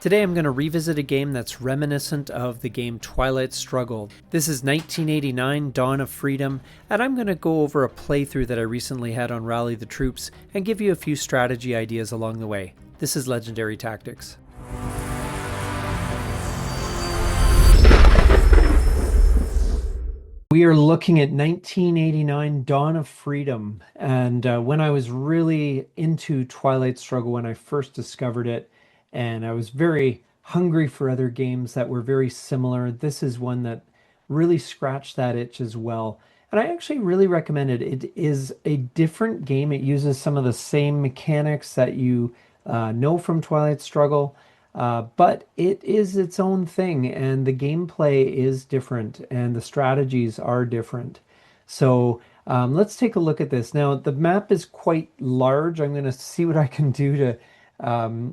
Today I'm going to revisit a game that's reminiscent of the game Twilight Struggle. This is 1989, Dawn of Freedom, and I'm going to go over a playthrough that I recently had on Rally the Troops and give you a few strategy ideas along the way. This is Legendary Tactics. We are looking at 1989 Dawn of Freedom, and when I was really into Twilight Struggle when I first discovered it, and I was very hungry for other games that were very similar, this is one that really scratched that itch as well. And I actually really recommend it. It is a different game. It uses some of the same mechanics that you know from Twilight Struggle, but it is its own thing, and the gameplay is different, and the strategies are different. So let's take a look at this. Now, the map is quite large. I'm going to see what I can do to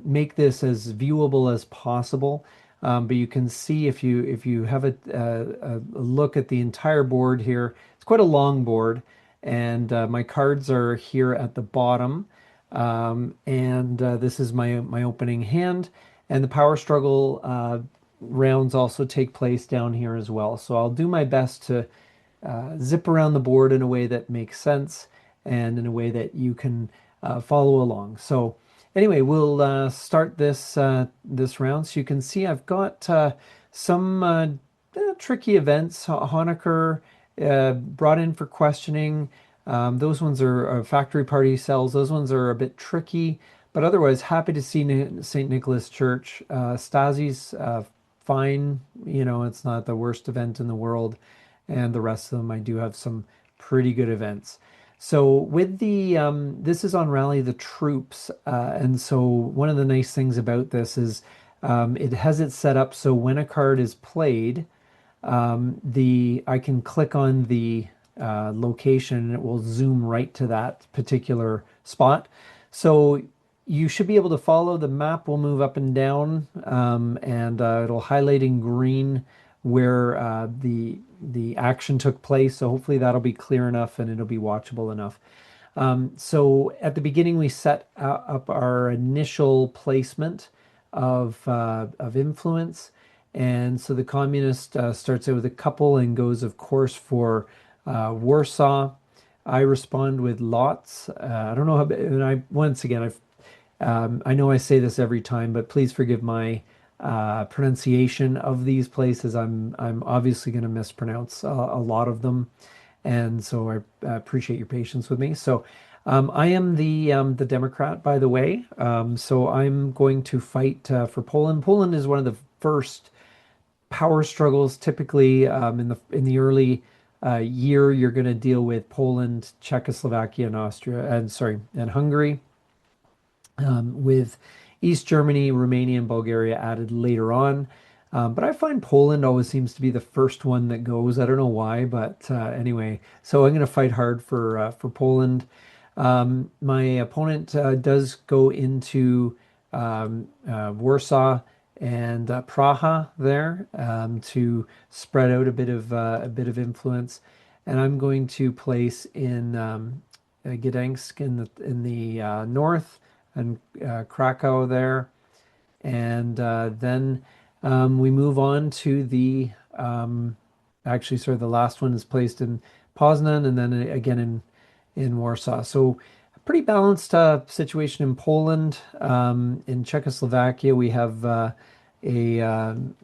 make this as viewable as possible. But you can see if you have a look at the entire board here, it's quite a long board, and my cards are here at the bottom. And this is my opening hand, and the power struggle rounds also take place down here as well. So I'll do my best to zip around the board in a way that makes sense and in a way that you can follow along. So anyway, we'll start this this round. So you can see I've got some tricky events. Honecker brought in for questioning. Those ones are factory party cells. Those ones are a bit tricky, but otherwise happy to see St. Nicholas Church. Stasi's fine. You know, it's not the worst event in the world. And the rest of them, I do have some pretty good events. So with the, this is on Rally the Troops, and so one of the nice things about this is it has it set up so when a card is played, I can click on the location and it will zoom right to that particular spot. So you should be able to follow. The map will move up and down, and it'll highlight in green where the action took place. So hopefully that'll be clear enough and it'll be watchable enough. So at the beginning, we set up our initial placement of influence. And so the communist starts out with a couple and goes, of course, for Warsaw. I respond with lots. I don't know how, and once again, I know I say this every time, but please forgive my pronunciation of these places. I'm obviously going to mispronounce a lot of them, and so I appreciate your patience with me. So I am the Democrat, by the way. So I'm going to fight for Poland. Poland is one of the first power struggles. Typically, in the early year, you're going to deal with Poland, Czechoslovakia, and and Hungary, with East Germany, Romania, and Bulgaria added later on. But I find Poland always seems to be the first one that goes. I don't know why, but anyway, so I'm going to fight hard for Poland. My opponent does go into Warsaw and Praha there to spread out a bit of influence, and I'm going to place in Gdansk in the north, and Krakow there, and then we move on to the the last one is placed in Poznan, and then again in Warsaw. So a pretty balanced situation in Poland. In Czechoslovakia, we have again,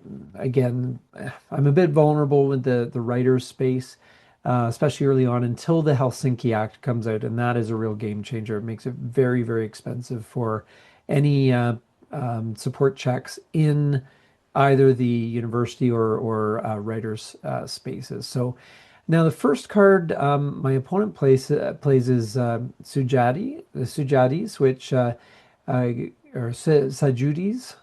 I'm a bit vulnerable with the writer's space, especially early on until the Helsinki Act comes out, and that is a real game changer. It makes it very, very expensive for any support checks in either the university or writers' spaces. So now the first card my opponent plays is Sujadis, which or Sajudis,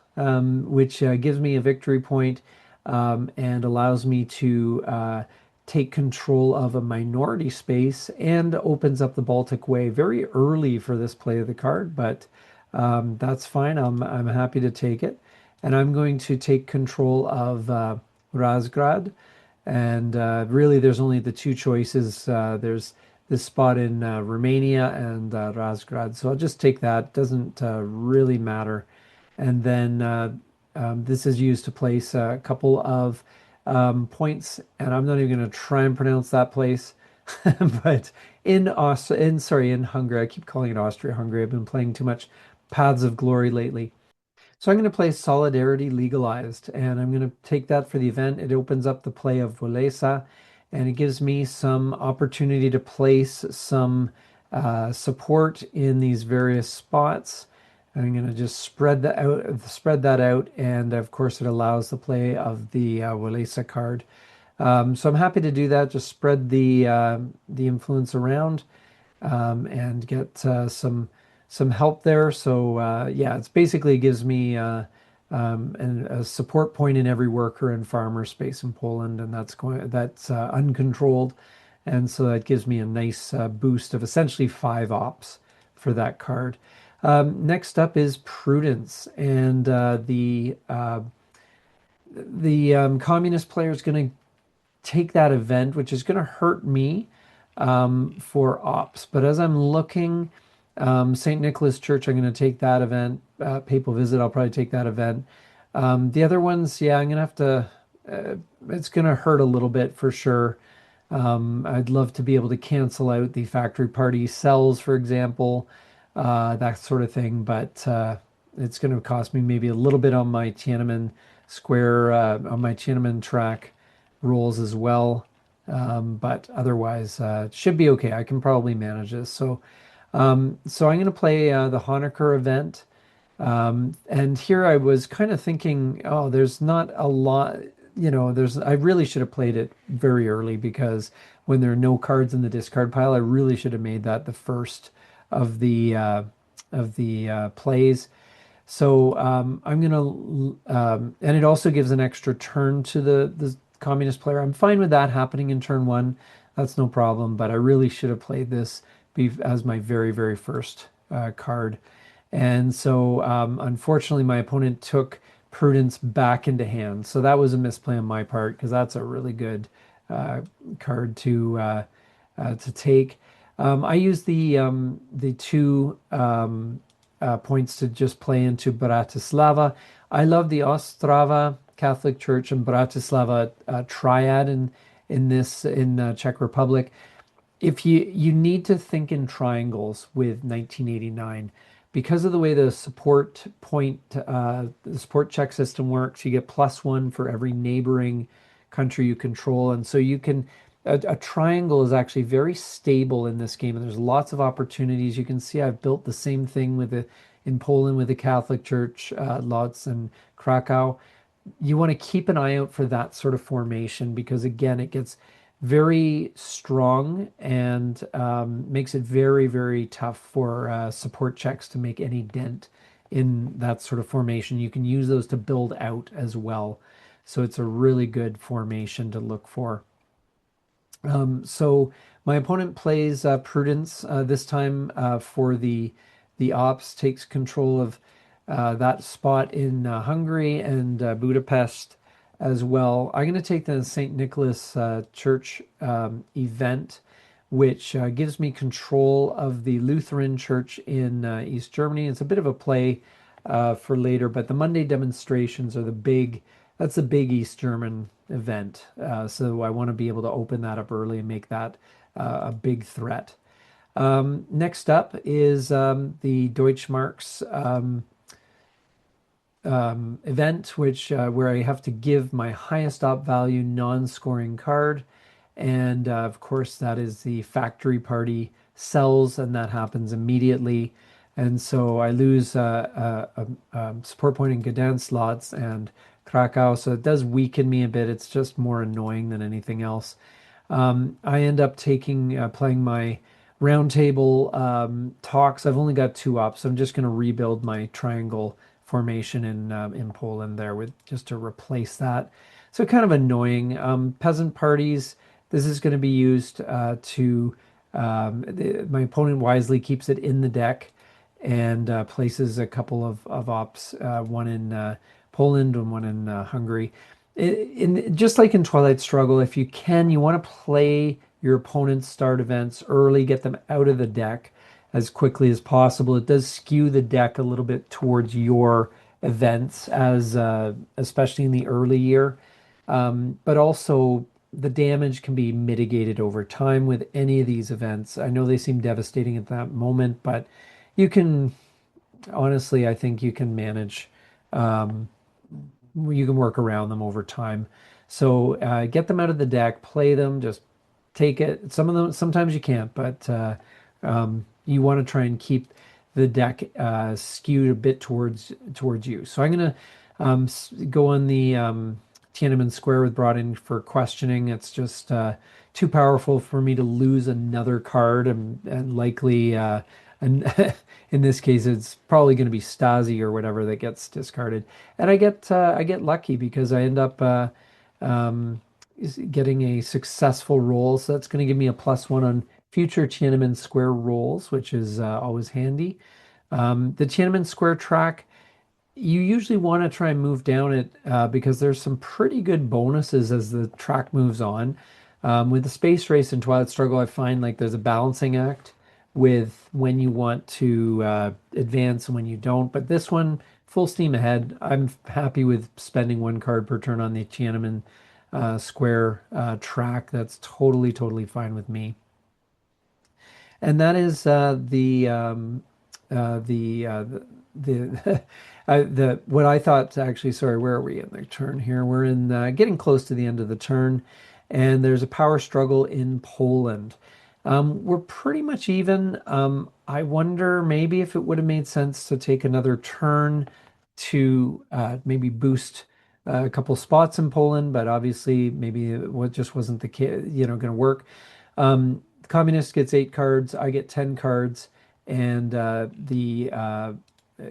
which gives me a victory point and allows me to take control of a minority space and opens up the Baltic Way very early for this play of the card, but that's fine. I'm happy to take it. And I'm going to take control of Razgrad. And really, there's only the two choices. There's this spot in Romania and Razgrad. So I'll just take that. Doesn't really matter. And then This is used to place a couple of points, and I'm not even going to try and pronounce that place. But in Hungary, I keep calling it Austria-Hungary. I've been playing too much Paths of Glory lately. So I'm going to play Solidarity Legalized, and I'm going to take that for the event. It opens up the play of Volesa, and it gives me some opportunity to place some support in these various spots. I'm going to just spread that out, and of course it allows the play of the Walesa card. So I'm happy to do that. Just spread the influence around and get some help there. So yeah, it's basically gives me a support point in every worker and farmer space in Poland, and that's uncontrolled, and so that gives me a nice boost of essentially 5 ops for that card. Next up is Prudence, and the communist player is going to take that event, which is going to hurt me for ops. But as I'm looking, St. Nicholas Church, I'm going to take that event. Papal Visit, I'll probably take that event. The other ones, yeah, I'm going to have to, it's going to hurt a little bit for sure. I'd love to be able to cancel out the factory party cells, for example, that sort of thing, but it's going to cost me maybe a little bit on my Tiananmen Square, on my Tiananmen track rules as well. But otherwise, it should be okay. I can probably manage this. So I'm going to play the Honecker event. And here I was kind of thinking, oh, there's not a lot, I really should have played it very early, because when there are no cards in the discard pile, I really should have made that the first of the plays. So I'm going to, and it also gives an extra turn to the communist player. I'm fine with that happening in turn one. That's no problem, but I really should have played this as my very, very first card. And so unfortunately, my opponent took Prudence back into hand. So that was a misplay on my part, because that's a really good card to take. I use the 2 points to just play into Bratislava. I love the Ostrava Catholic Church and Bratislava triad in Czech Republic. If you need to think in triangles with 1989, because of the way the support check system works. You get +1 for every neighboring country you control, and so you can. A triangle is actually very stable in this game, and there's lots of opportunities. You can see I've built the same thing in Poland with the Catholic Church, Lodz and Krakow. You want to keep an eye out for that sort of formation, because again, it gets very strong and makes it very, very tough for support checks to make any dent in that sort of formation. You can use those to build out as well. So it's a really good formation to look for. So my opponent plays Prudence this time for the ops, takes control of that spot in Hungary and Budapest as well. I'm going to take the St. Nicholas Church event, which gives me control of the Lutheran Church in East Germany. It's a bit of a play for later, but the Monday demonstrations are that's the big East German event. So I want to be able to open that up early and make that a big threat. Next up is the Deutschmarks event, where I have to give my highest op value non-scoring card, and of course that is the factory party cells, and that happens immediately, and so I lose a support point in Gdansk, Lodz, and Krakow, so it does weaken me a bit. It's just more annoying than anything else. I end up playing my roundtable talks. I've only got 2 ops, so I'm just going to rebuild my triangle formation in Poland there just to replace that. So kind of annoying. Peasant parties. This is going to be used to. My opponent wisely keeps it in the deck and places a couple of ops, one in Poland and one in Hungary. Just like in Twilight Struggle, if you can, you want to play your opponent's start events early, get them out of the deck as quickly as possible. It does skew the deck a little bit towards your events as especially in the early year. But also the damage can be mitigated over time with any of these events. I know they seem devastating at that moment, but you can honestly, I think you can manage, um, you can work around them over time. So get them out of the deck, play them, just take it. Some of them, sometimes you can't, but you want to try and keep the deck skewed a bit towards you. So I'm gonna go on the Tiananmen Square with brought in for questioning. It's just too powerful for me to lose another card, and likely, and in this case, it's probably going to be Stasi or whatever that gets discarded. And I get lucky because I end up um, getting a successful roll. So that's going to give me a +1 on future Tiananmen Square rolls, which is always handy. The Tiananmen Square track, you usually want to try and move down it because there's some pretty good bonuses as the track moves on. With the space race and Twilight Struggle, I find like there's a balancing act with when you want to advance and when you don't. But this one, full steam ahead. I'm happy with spending one card per turn on the Tiananmen Square track. That's totally fine with me. And that is the the what I thought actually, sorry, where are we in the turn here? We're in getting close to the end of the turn, and there's a power struggle in Poland. We're pretty much even. I wonder maybe if it would have made sense to take another turn to maybe boost a couple spots in Poland, but obviously maybe it just wasn't the going to work. The communist gets 8 cards, I get 10 cards, and the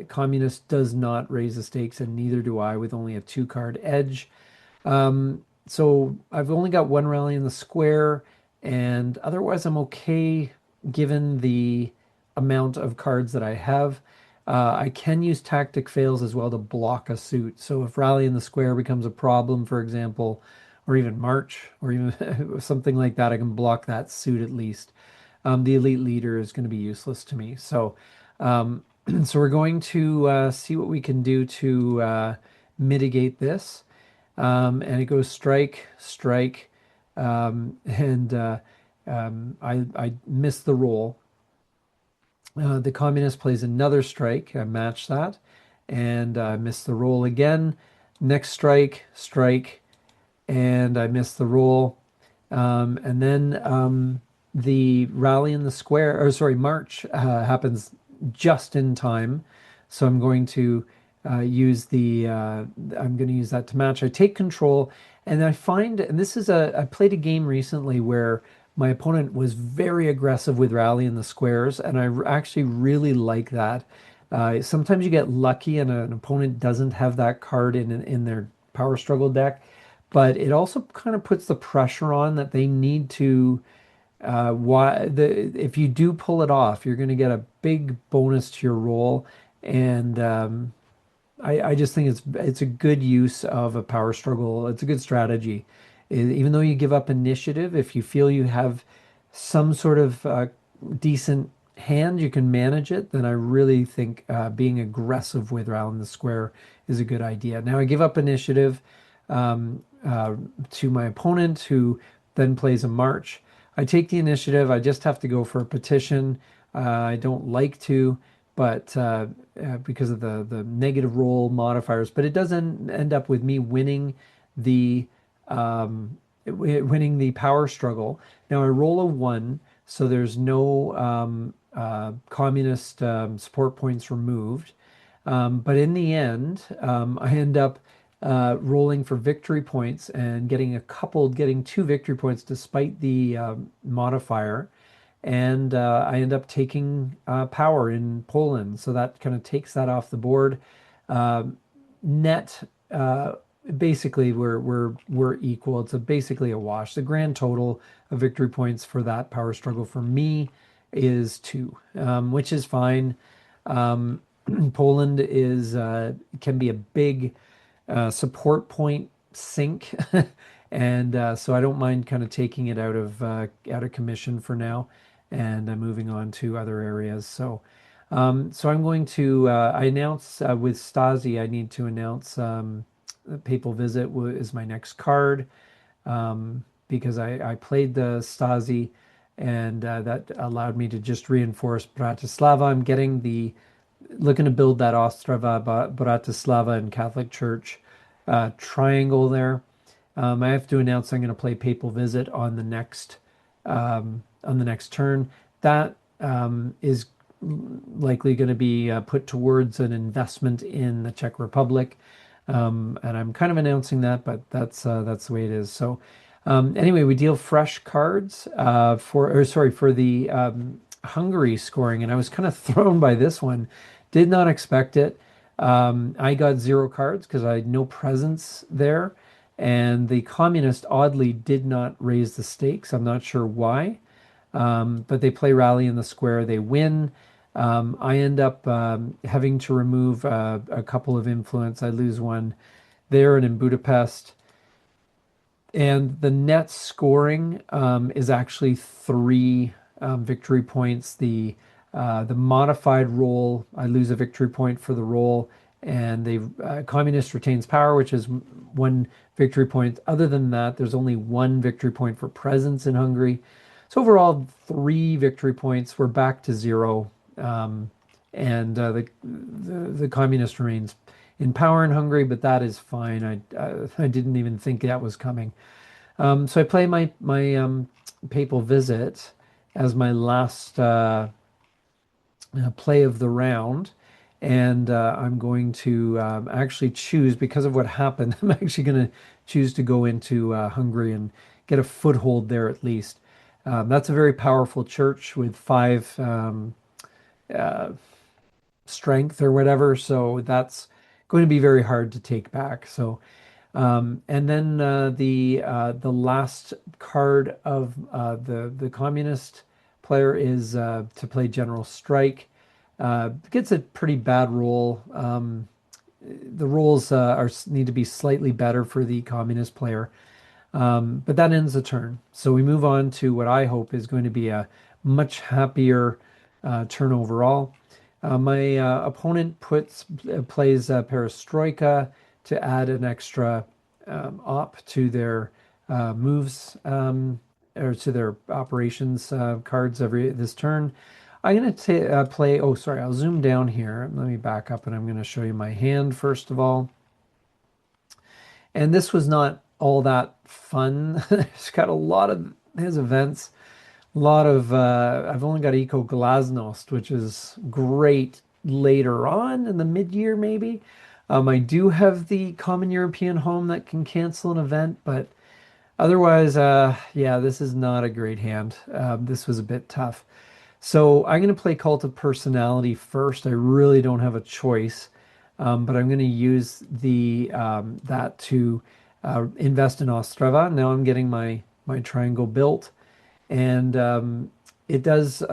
communist does not raise the stakes, and neither do I, with only a 2 card edge. So I've only got one rally in the square, and otherwise I'm okay given the amount of cards that I have. I can use tactic fails as well to block a suit. So if rally in the square becomes a problem, for example, or even march, or even something like that, I can block that suit at least. The elite leader is going to be useless to me. So, so we're going to see what we can do to mitigate this. And it goes strike, strike, and I missed the roll. The communist plays another strike. I match that, and I miss the roll again. Next strike, strike, and I miss the roll. And then the rally in the square, or sorry, march happens just in time. So I'm going to use I'm going to use that to match. I take control, and I find, and this is I played a game recently where my opponent was very aggressive with rally in the squares, and I actually really like that. Sometimes you get lucky and an opponent doesn't have that card in their power struggle deck, but it also kind of puts the pressure on that they need to if you do pull it off, you're going to get a big bonus to your roll, and I just think it's a good use of a power struggle. It's a good strategy. Even though you give up initiative, if you feel you have some sort of decent hand, you can manage it, then I really think being aggressive with round the square is a good idea. Now I give up initiative to my opponent, who then plays a march. I take the initiative. I just have to go for a petition. I don't like to, but because of the negative roll modifiers, but it doesn't end up with me the winning the power struggle. Now I roll a 1, so there's no communist support points removed. But in the end, I end up rolling for victory points and getting 2 victory points despite the modifier. And I end up taking power in Poland. So that kind of takes that off the board. Net, basically, we're equal. It's basically a wash. The grand total of victory points for that power struggle for me is 2, which is fine. Poland can be a big support point sink, and so I don't mind kind of taking it out of commission for now, and moving on to other areas. So So I'm going to, I announce with Stasi, I need to announce the papal visit is my next card, because I played the Stasi, and that allowed me to just reinforce Bratislava. I'm looking to build that Ostrava, Bratislava, and Catholic Church triangle there. I have to announce I'm going to play Papal Visit on the next turn. That is likely going to be put towards an investment in the Czech Republic, and I'm kind of announcing that, but that's the way it is. So anyway, we deal fresh cards for the Hungary scoring, and I was kind of thrown by this one. Did not expect it. I got 0 cards because I had no presence there. And the communist oddly did not raise the stakes. I'm not sure why. But they play rally in the square. They win. I end up having to remove a couple of influence. I lose one there and in Budapest. And the net scoring is actually 3 victory points. The modified roll, I lose a victory point for the roll, and the communist retains power, which is 1 victory point. Other than that, there's only 1 victory point for presence in Hungary. So overall, 3 victory points. We're back to 0, and the communist remains in power in Hungary, but that is fine. I didn't even think that was coming. So I play my papal visit as my last play of the round, and I'm going to actually choose, because of what happened, I'm actually going to choose to go into Hungary and get a foothold there at least. That's a very powerful church with 5 uh, strength or whatever, so that's going to be very hard to take back. So, and then the last card of the communist player is to play General Strike. Gets a pretty bad roll. The rolls need to be slightly better for the communist player. But that ends the turn. So we move on to what I hope is going to be a much happier turn overall. My opponent plays Perestroika to add an extra op to their moves, or to their operations cards this turn. I'm going to play. Oh, sorry. I'll zoom down here. Let me back up, and I'm going to show you my hand first of all. And this was not all that fun. It's got a lot of his events. A lot of I've only got Eco Glasnost, which is great later on in the mid-year maybe. I do have the Common European Home that can cancel an event, but otherwise, yeah, this is not a great hand. This was a bit tough. So I'm going to play Cult of Personality first. I really don't have a choice, but I'm going to use that to invest in Ostrava. Now I'm getting my triangle built, and it does.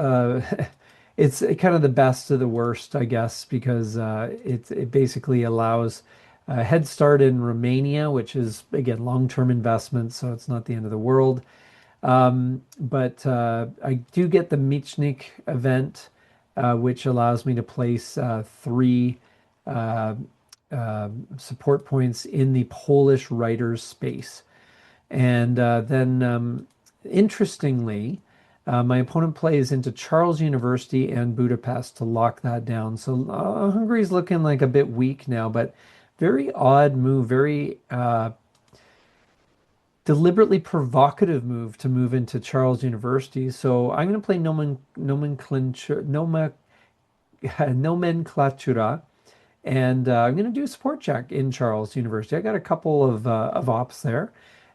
It's kind of the best of the worst, I guess, because it basically allows a head start in Romania, which is again long-term investment, so it's not the end of the world. But I do get the Michnik event, which allows me to place 3 support points in the Polish writer's space. And then, interestingly, my opponent plays into Charles University and Budapest to lock that down. So Hungary's looking like a bit weak now, but very odd move, very deliberately provocative move to move into Charles University. So I'm going to play nomenclatura, and I'm going to do a support check in Charles University. I got a couple of ops there,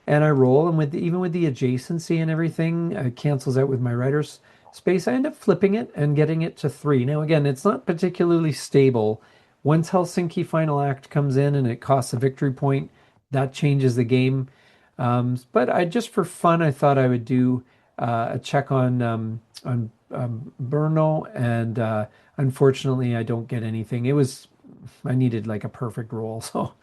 and I roll, and even with the adjacency and everything, it cancels out with my writer's space. I end up flipping it and getting it to 3. Now again, it's not particularly stable. Once Helsinki Final Act comes in and it costs a victory point, that changes the game. But just for fun, I thought I would do a check on Brno, and unfortunately, I don't get anything. I needed like a perfect roll, so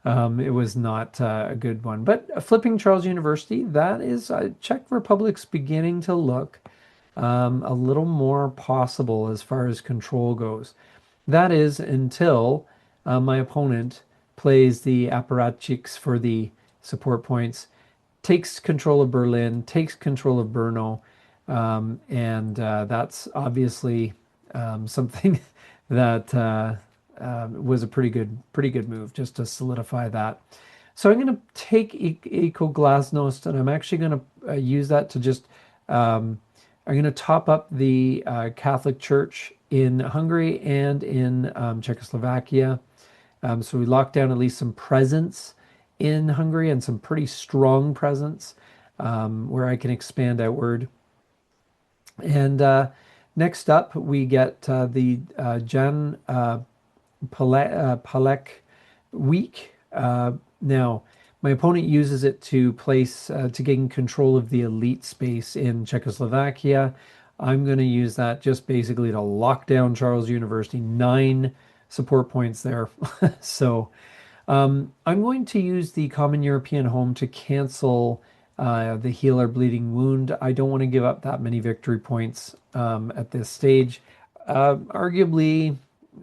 it was not a good one. But flipping Charles University, that is Czech Republic's beginning to look a little more possible as far as control goes. That is until my opponent plays the apparatchiks for the support points, takes control of Berlin, takes control of Brno, and that's obviously something that was a pretty good move just to solidify that. So I'm going to take Eco Glasnost, and I'm actually going to use that to just I'm going to top up the Catholic Church in Hungary and in Czechoslovakia. So we locked down at least some presence in Hungary and some pretty strong presence where I can expand outward. And next up, we get the Jan Palek week. Now, my opponent uses it to place to gain control of the elite space in Czechoslovakia. I'm going to use that just basically to lock down Charles University, 9 support points there. So I'm going to use the Common European Home to cancel the Heal Our Bleeding Wound. I don't want to give up that many victory points at this stage. Arguably,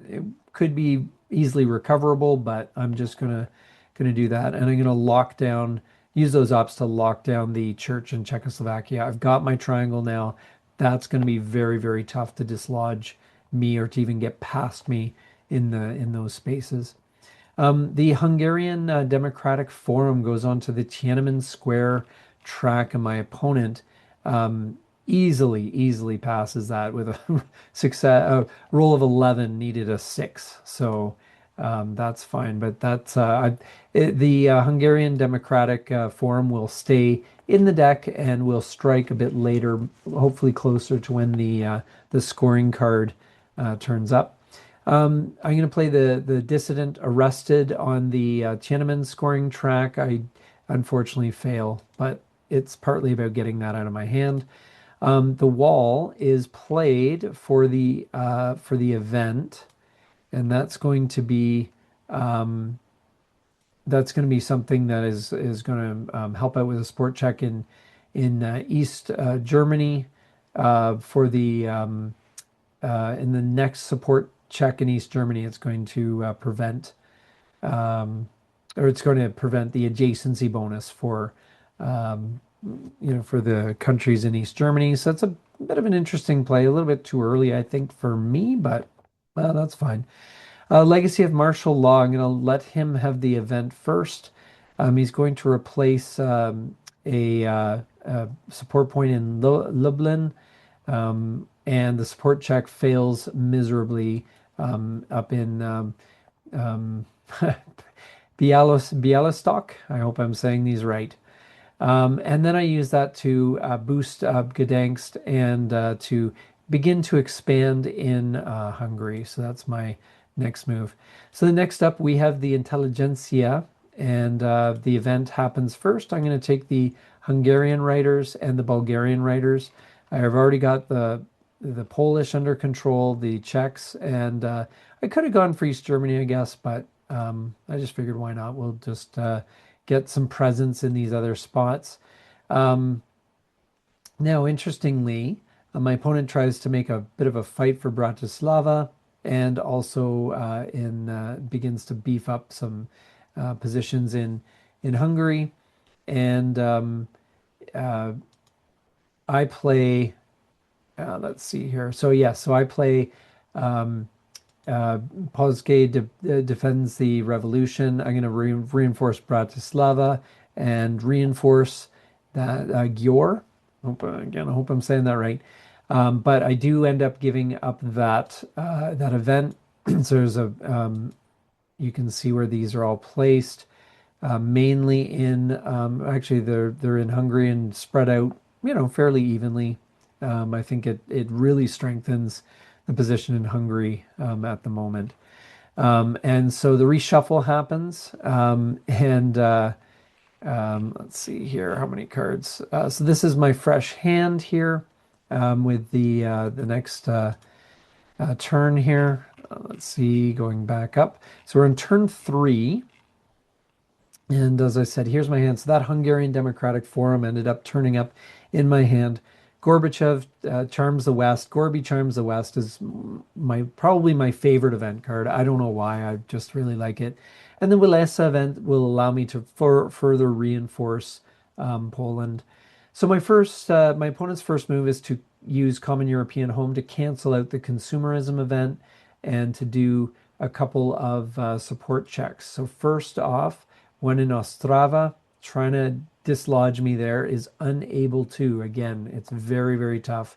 it could be easily recoverable, but I'm just gonna do that, and I'm gonna lock down, use those ops to lock down the church in Czechoslovakia. I've got my triangle now. That's going to be very, very tough to dislodge me or to even get past me in those spaces. The Hungarian Democratic Forum goes on to the Tiananmen Square track, and my opponent easily passes that with a success a roll of 11, needed a 6. So that's fine. But that's the Hungarian Democratic Forum will stay in the deck and will strike a bit later, hopefully closer to when the scoring card turns up. I'm going to play the dissident arrested on the Tiananmen scoring track. I unfortunately fail, but it's partly about getting that out of my hand. The wall is played for the event, and that's going to be something that is going to help out with a sport check in East Germany for the in the next support check in East Germany. It's going to it's going to prevent the adjacency bonus for for the countries in East Germany. So that's a bit of an interesting play. A little bit too early, I think, for me, but that's fine. Legacy of Martial Law. I'm going to let him have the event first. He's going to replace a support point in Lublin, and the support check fails miserably up in Bialystok. I hope I'm saying these right. And then I use that to boost Gdansk and to begin to expand in Hungary. So that's my next move. So the next up, we have the Intelligentsia, and the event happens first. I'm going to take the Hungarian writers and the Bulgarian writers. I have already got the Polish under control, the Czechs, and I could have gone for East Germany, I guess, but I just figured why not? We'll just get some presence in these other spots. Now, interestingly, my opponent tries to make a bit of a fight for Bratislava, and also begins to beef up some positions in Hungary. And I play. Let's see here. So yes, so I play. Polskie defends the revolution. I'm going to reinforce Bratislava and reinforce that Győr. I hope I'm saying that right. But I do end up giving up that event. So there's you can see where these are all placed, mainly in actually they're in Hungary and spread out, fairly evenly. I think it really strengthens the position in Hungary at the moment. And so the reshuffle happens, and let's see here how many cards. So this is my fresh hand here with the next turn here. Let's see, going back up. So we're in turn 3. And as I said, here's my hand. So that Hungarian Democratic Forum ended up turning up in my hand, Gorbachev charms the West. Gorby charms the West is probably my favorite event card. I don't know why. I just really like it. And the Walesa event will allow me to further reinforce Poland. So my opponent's first move is to use Common European Home to cancel out the consumerism event and to do a couple of support checks. So first off, one in Ostrava, trying to dislodge me there, is unable to. Again, it's very, very tough.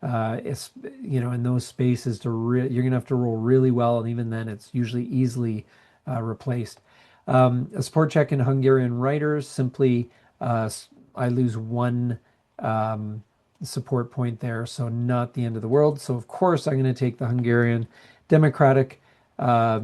It's, in those spaces you're gonna have to roll really well, and even then, it's usually easily replaced. A support check in Hungarian writers, simply I lose one support point there, so not the end of the world. So of course I'm going to take the Hungarian Democratic uh,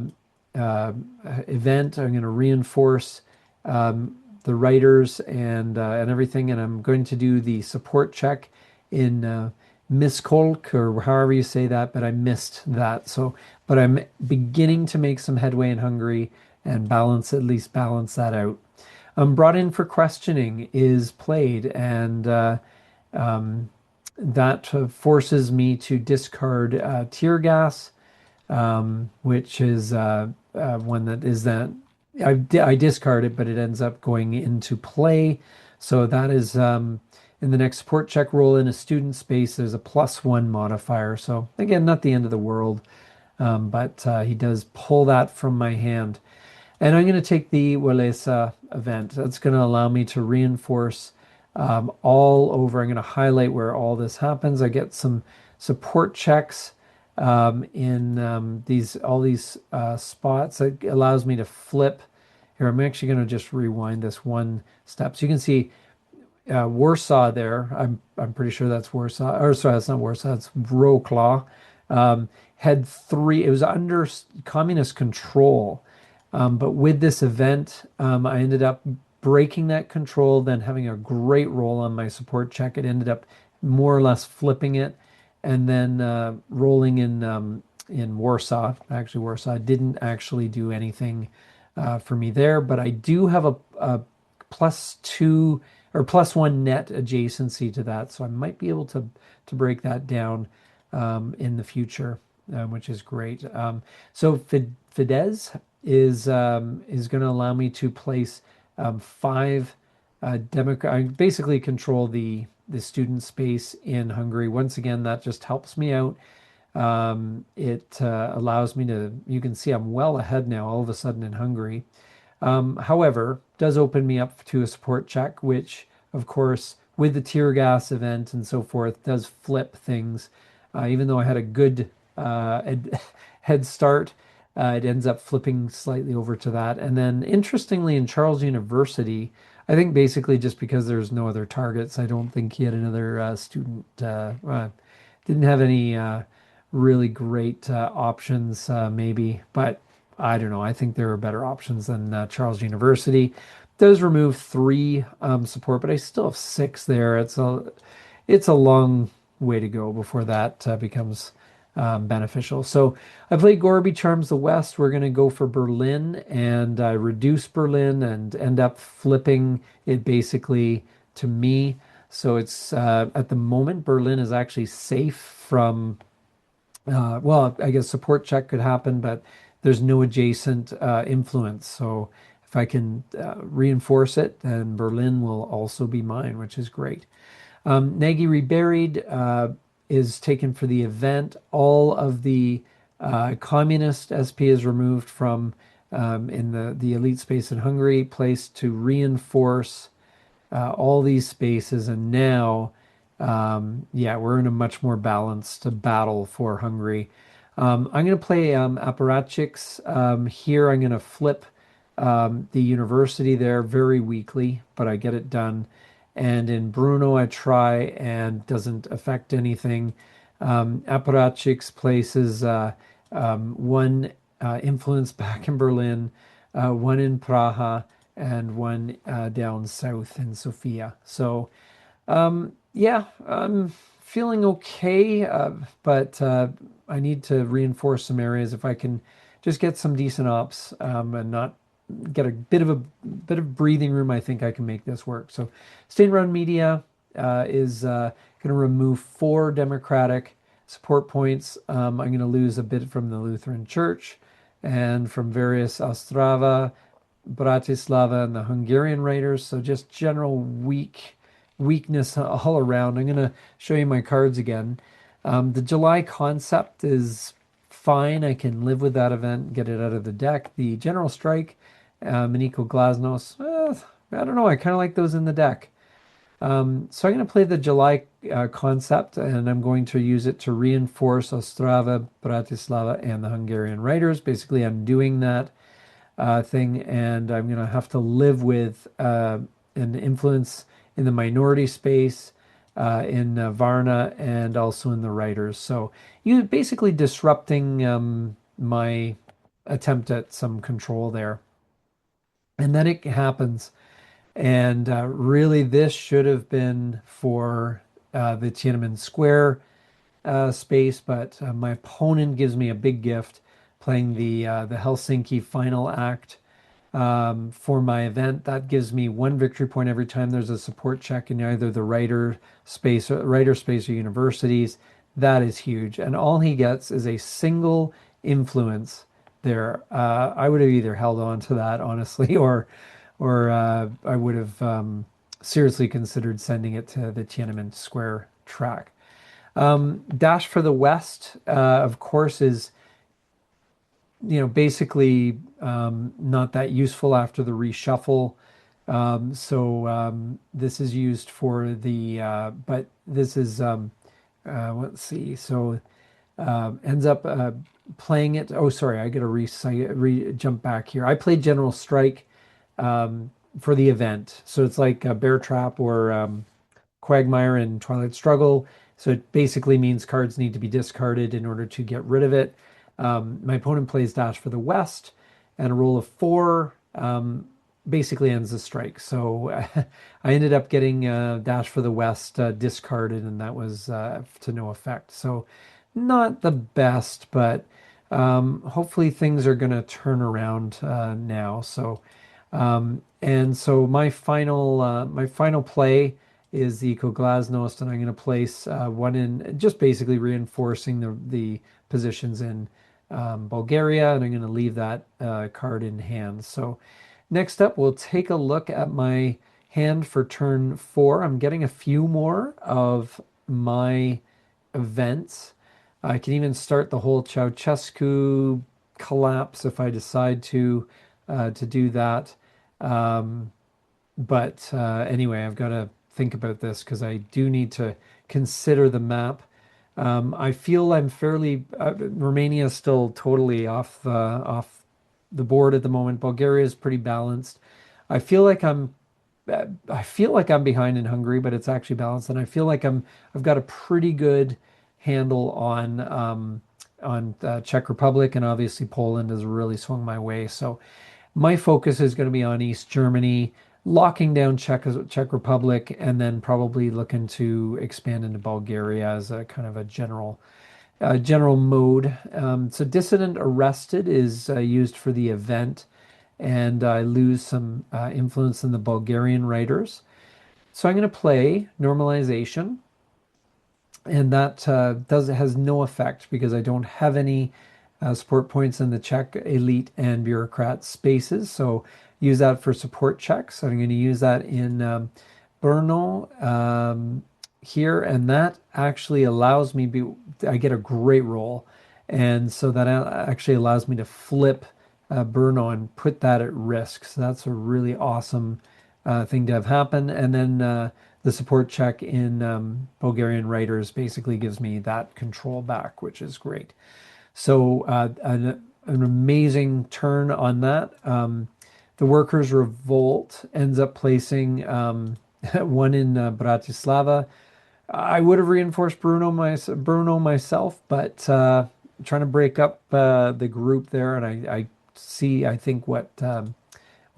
event. I'm going to reinforce the writers and everything, and I'm going to do the support check in Miskolc, or however you say that, but I missed that. So, but I'm beginning to make some headway in Hungary and at least balance that out. Brought in for questioning is played, and that forces me to discard tear gas, which is one that is that I discard it, but it ends up going into play. So that is in the next support check roll in a student space, there's a +1 modifier. So again, not the end of the world, but he does pull that from my hand. And I'm going to take the Walesa event. That's going to allow me to reinforce all over. I'm going to highlight where all this happens. I get some support checks in all these spots. It allows me to flip. Here, I'm actually going to just rewind this one step. So you can see Warsaw there. I'm pretty sure that's Warsaw. Or sorry, that's not Warsaw. It's Wrocław. Had three. It was under communist control. But with this event, I ended up breaking that control, then having a great roll on my support check. It ended up more or less flipping it, and then rolling in Warsaw. Actually, Warsaw didn't actually do anything for me there, but I do have a +2 or +1 net adjacency to that, so I might be able to break that down in the future, which is great. So Fidesz is going to allow me to place 5 Democrat. I basically control the student space in Hungary. Once again, that just helps me out. It allows me to. You can see I'm well ahead now. All of a sudden in Hungary. However, does open me up to a support check, which of course with the tear gas event and so forth does flip things. Even though I had a good head start. It ends up flipping slightly over to that. And then interestingly, in Charles University, I think basically just because there's no other targets, I don't think he had another student, didn't have any really great options, maybe. But I don't know. I think there are better options than Charles University. Does remove 3 support, but I still have 6 there. It's a long way to go before that becomes beneficial. So I played Gorby Charms the West. We're going to go for Berlin, and I reduce Berlin and end up flipping it basically to me. So it's at the moment Berlin is actually safe from well, I guess support check could happen, but there's no adjacent influence. So if I can reinforce it, then Berlin will also be mine, which is great. Nagy Reburied is taken for the event. All of the communist SP is removed from in the elite space in Hungary, placed to reinforce all these spaces. And now, yeah, we're in a much more balanced battle for Hungary. I'm going to play apparatchiks. Here I'm going to flip the university there very weakly, but I get it done. And in Bruno, I try and doesn't affect anything. Apparatchiks places 1 influence back in Berlin, 1 in Praha, and 1 down south in Sofia. So, yeah, I'm feeling okay, but I need to reinforce some areas. If I can just get some decent ops and not get a bit of breathing room, I think I can make this work. So State Run Media is got going to remove four Democratic support points. I'm going to lose a bit from the Lutheran Church and from various Ostrava, Bratislava, and the Hungarian writers. So just general weakness all around. I'm going to show you my cards again. The July concept is fine. I can live with that event, get it out of the deck. The General Strike, Mikhail Glasnost, I don't know. I kind of like those in the deck. So I'm going to play the July concept, and I'm going to use it to reinforce Ostrava, Bratislava, and the Hungarian writers. Basically, I'm doing that thing, and I'm going to have to live with an influence in the minority space, in Varna, and also in the writers. So you basically disrupting my attempt at some control there. And then it happens. And really, this should have been for the Tiananmen Square space, but my opponent gives me a big gift playing the Helsinki final act for my event. That gives me one victory point every time there's a support check in either the writer space or universities. That is huge. And all he gets is a single influence there. I would have either held on to that, honestly, or I would have seriously considered sending it to the Tiananmen Square track. Dash for the West, of course, is basically not that useful after the reshuffle. So this is used for but this is, let's see, so ends up playing it. Oh, sorry, I got to jump back here. I played General Strike for the event. So it's like a Bear Trap or Quagmire in Twilight Struggle. So it basically means cards need to be discarded in order to get rid of it. My opponent plays Dash for the West, and a roll of 4 basically ends the strike. So I ended up getting Dash for the West discarded, and that was to no effect. So not the best, but hopefully things are going to turn around now. So and so my final play is the Eco Glasnost, and I'm going to place one in, just basically reinforcing the positions in Bulgaria, and I'm going to leave that card in hand. So next up, we'll take a look at my hand for turn 4. I'm getting a few more of my events. I can even start the whole Ceausescu collapse if I decide to do that. But anyway, I've got to think about this because I do need to consider the map. I feel I'm fairly Romania is still totally off the board at the moment. Bulgaria is pretty balanced. I feel like I'm behind in Hungary, but it's actually balanced, and I feel like I've got a pretty good handle on Czech Republic, and obviously Poland has really swung my way. So my focus is going to be on East Germany, locking down Czech Republic, and then probably looking to expand into Bulgaria as a kind of a general mode. So dissident arrested is used for the event, and I lose some influence in the Bulgarian writers. So I'm going to play normalization, and that has no effect because I don't have any support points in the Czech elite and bureaucrat spaces. So use that for support checks. So I'm going to use that in Brno here, and that actually allows me I get a great roll, and so that actually allows me to flip Brno and put that at risk. So that's a really awesome thing to have happen. And then the support check in Bulgarian writers basically gives me that control back, which is great. So an amazing turn on that. The Workers' Revolt ends up placing one in Bratislava. I would have reinforced Brno myself, but trying to break up the group there, and I think what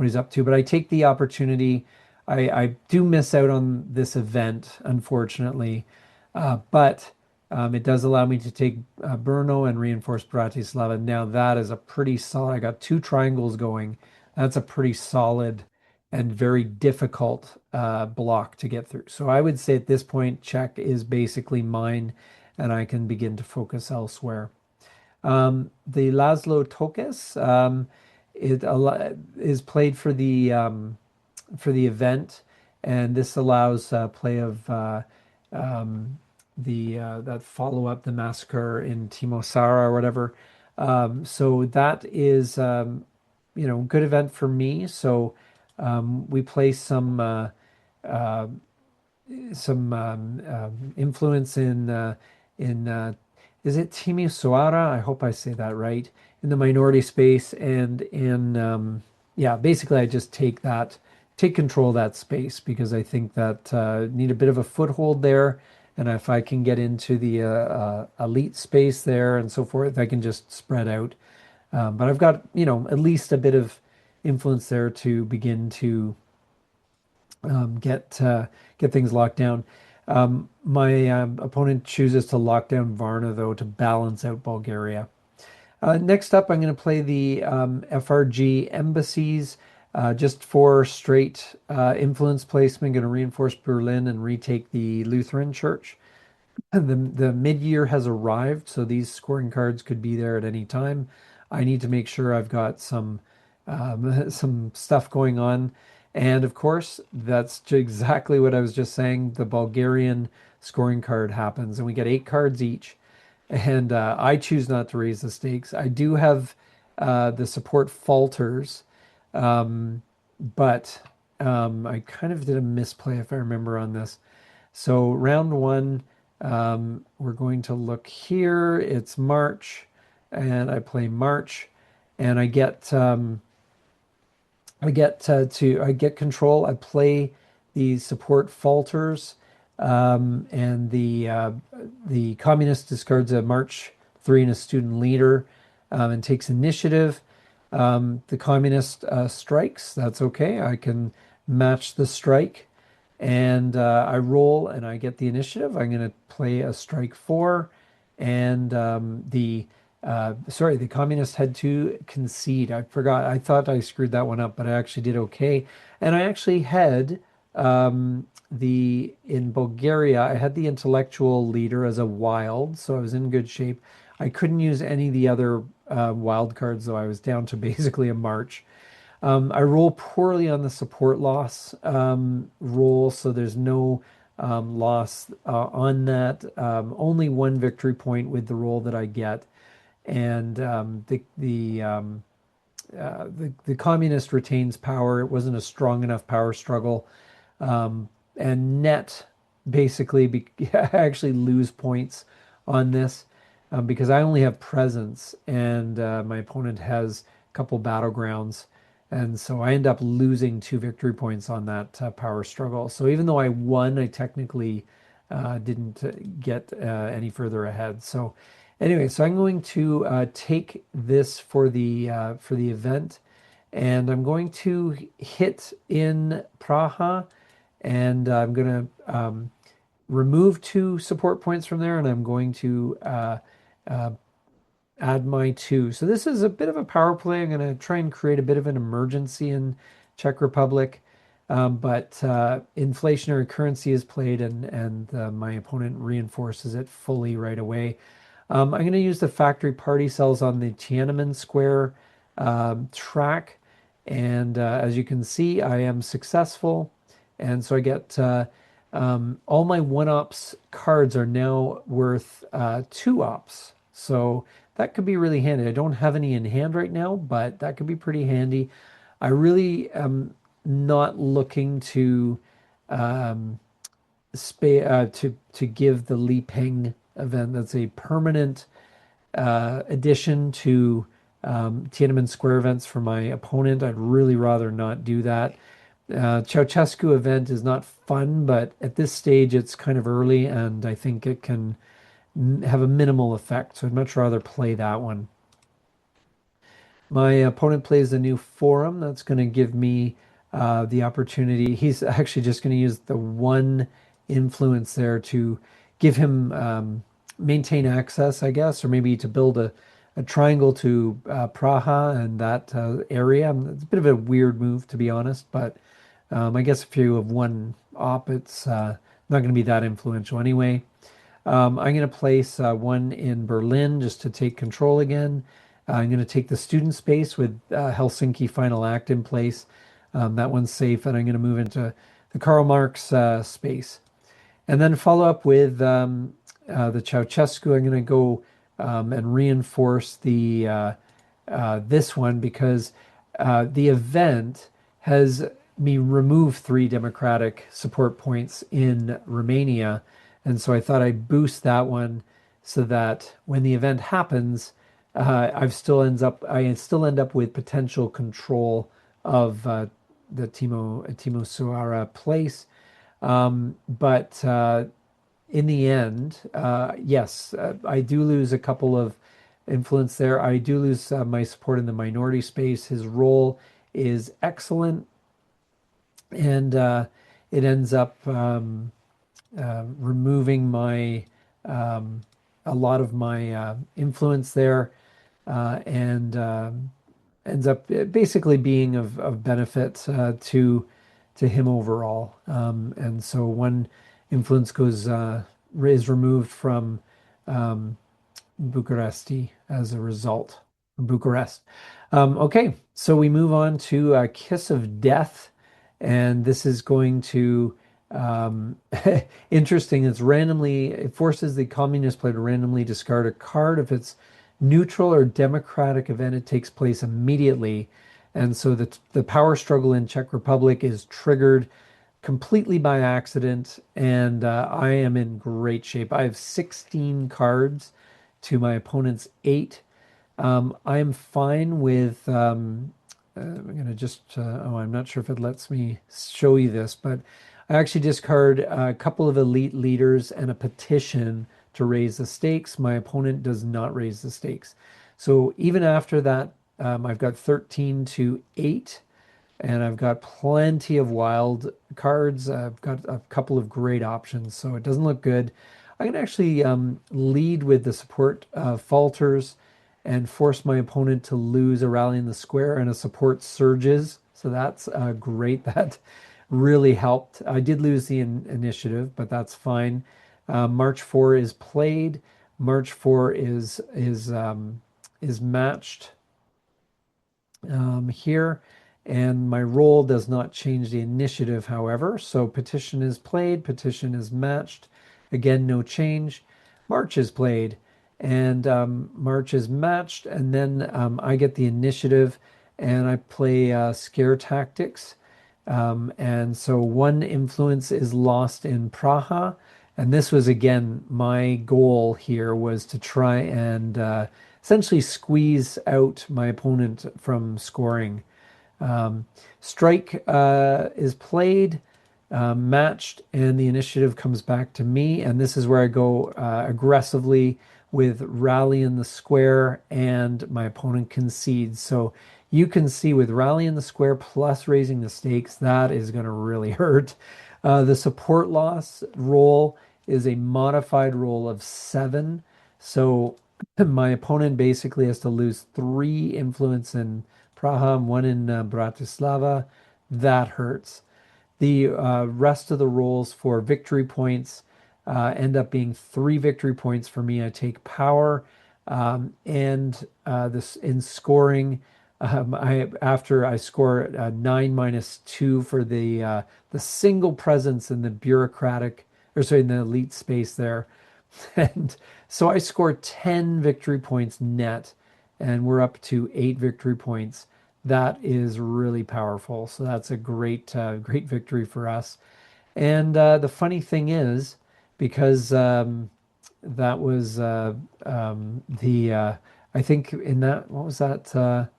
he's up to. But I take the opportunity. I do miss out on this event, unfortunately, but it does allow me to take Brno and reinforce Bratislava. Now that is a pretty solid. I got 2 triangles going. That's a pretty solid and very difficult block to get through. So I would say at this point, Czech is basically mine, and I can begin to focus elsewhere. The Laszlo Tokes, is played for the event, and this allows play of the that follow up the massacre in Timisoara or whatever. So that is good event for me. So we play uh, some influence in is it Timisoara? I hope I say that right. In the minority space and in yeah, basically I just take control of that space because I think that need a bit of a foothold there. And if I can get into the elite space there and so forth, I can just spread out. But I've got, at least a bit of influence there to begin to get things locked down. My opponent chooses to lock down Varna, though, to balance out Bulgaria. Next up, I'm going to play the FRG embassies. Just for straight influence placement, going to reinforce Berlin and retake the Lutheran Church. The mid-year has arrived, so these scoring cards could be there at any time. I need to make sure I've got some stuff going on. And of course, that's exactly what I was just saying. The Bulgarian scoring card happens, and we get 8 cards each. And I choose not to raise the stakes. I do have the support falters, but I kind of did a misplay if I remember on this. So round one, we're going to look here. It's March, and I play March, and I get control. I play the support falters, and the communist discards a March 3 and a student leader, and takes initiative. The communist strikes. That's okay. I can match the strike, and I roll and I get the initiative. I'm going to play a strike 4, and the communists had to concede. I forgot. I thought I screwed that one up, but I actually did okay. And I actually had the in Bulgaria, I had the intellectual leader as a wild, so I was in good shape. I couldn't use any of the other wild cards, though I was down to basically a march. I roll poorly on the support loss roll, so there's no loss on that. Only one victory point with the roll that I get, and the communist retains power. It wasn't a strong enough power struggle, and net basically I actually lose points on this because I only have presence, and my opponent has a couple battlegrounds. And so I end up losing 2 victory points on that power struggle. So even though I won, I technically didn't get any further ahead. So anyway, so I'm going to take this for the event, and I'm going to hit in Praha, and I'm going to remove 2 support points from there, and I'm going to uh, add my 2. So this is a bit of a power play. I'm going to try and create a bit of an emergency in Czech Republic. But inflationary currency is played, and my opponent reinforces it fully right away. I'm going to use the factory party cells on the Tiananmen Square track. And as you can see, I am successful. And so I get all my 1-ops cards are now worth 2 ops. So that could be really handy. I don't have any in hand right now, but that could be pretty handy. I really am not looking to to give the Li Peng event. That's a permanent addition to Tiananmen Square events for my opponent. I'd really rather not do that. Ceausescu event is not fun, but at this stage it's kind of early, and I think it can have a minimal effect. So I'd much rather play that one. My opponent plays a new forum. That's going to give me the opportunity. He's actually just going to use the one influence there to give him maintain access, I guess, or maybe to build a triangle to Praha and that area. It's a bit of a weird move, to be honest, but I guess if you have one op, it's not going to be that influential anyway. I'm going to place one in Berlin just to take control again. I'm going to take the student space with Helsinki Final Act in place. That one's safe, and I'm going to move into the Karl Marx space. And then follow up with the Ceausescu. I'm going to go and reinforce the this one because the event has me remove three Democratic support points in Romania. And so I thought I'd boost that one so that when the event happens, I still end up with potential control of the Timisoara place. But in the end, yes, I do lose a couple of influence there. I do lose my support in the minority space. His role is excellent, and it ends up removing my a lot of my influence there, and ends up basically being of benefit to him overall. And so one influence goes is removed from um, Bucharesti as a result. Bucharest. Okay, so we move on to Kiss of Death, and this is going to um, interesting. It forces the communist player to randomly discard a card if it's neutral or democratic event. It takes place immediately, and so the power struggle in Czech Republic is triggered completely by accident, and I am in great shape. I have 16 cards to my opponent's eight. I am fine with. I'm gonna just. Oh, I'm not sure if it lets me show you this, but I actually discard a couple of elite leaders and a petition to raise the stakes. My opponent does not raise the stakes. So even after that, I've got 13 to 8, and I've got plenty of wild cards. I've got a couple of great options, so it doesn't look good. I can actually lead with the support falters and force my opponent to lose a rally in the square, and a support surges. So that's great. That really helped. I did lose the initiative, but that's fine. March 4 is played. March 4 is matched here, and my role does not change the initiative, however. So petition is played, petition is matched. Again, no change. March is played, and March is matched, and then I get the initiative, and I play scare tactics. And so one influence is lost in Praha. And this was again my goal here was to try and essentially squeeze out my opponent from scoring. Um, Strike is played, matched, and the initiative comes back to me. And this is where I go aggressively with rally in the square, and my opponent concedes. So you can see with rally in the square plus raising the stakes, that is going to really hurt. The support loss roll is a modified roll of 7. So my opponent basically has to lose 3 influence in Praha and 1 in Bratislava. That hurts. The rest of the rolls for victory points end up being 3 victory points for me. I take power, and this in scoring. I after I score 9 minus 2 for the single presence in the bureaucratic, or sorry, in the elite space there. And so I score 10 victory points net, and we're up to 8 victory points. That is really powerful. So that's a great victory for us. And the funny thing is, because that was I think in that, what was that?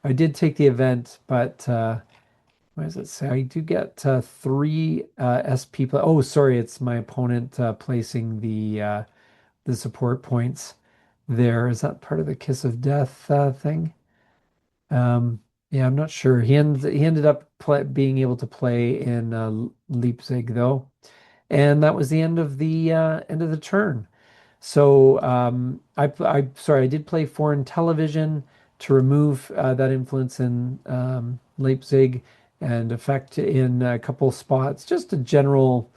I did take the event, but what does it say? I do get 3 SP. Oh, sorry, it's my opponent placing the support points there. Is that part of the Kiss of Death thing? Um, yeah, I'm not sure. He ended up being able to play in Leipzig though, and that was the end of the turn. So sorry, I did play foreign television to remove that influence in Leipzig, and effect in a couple spots. Just a general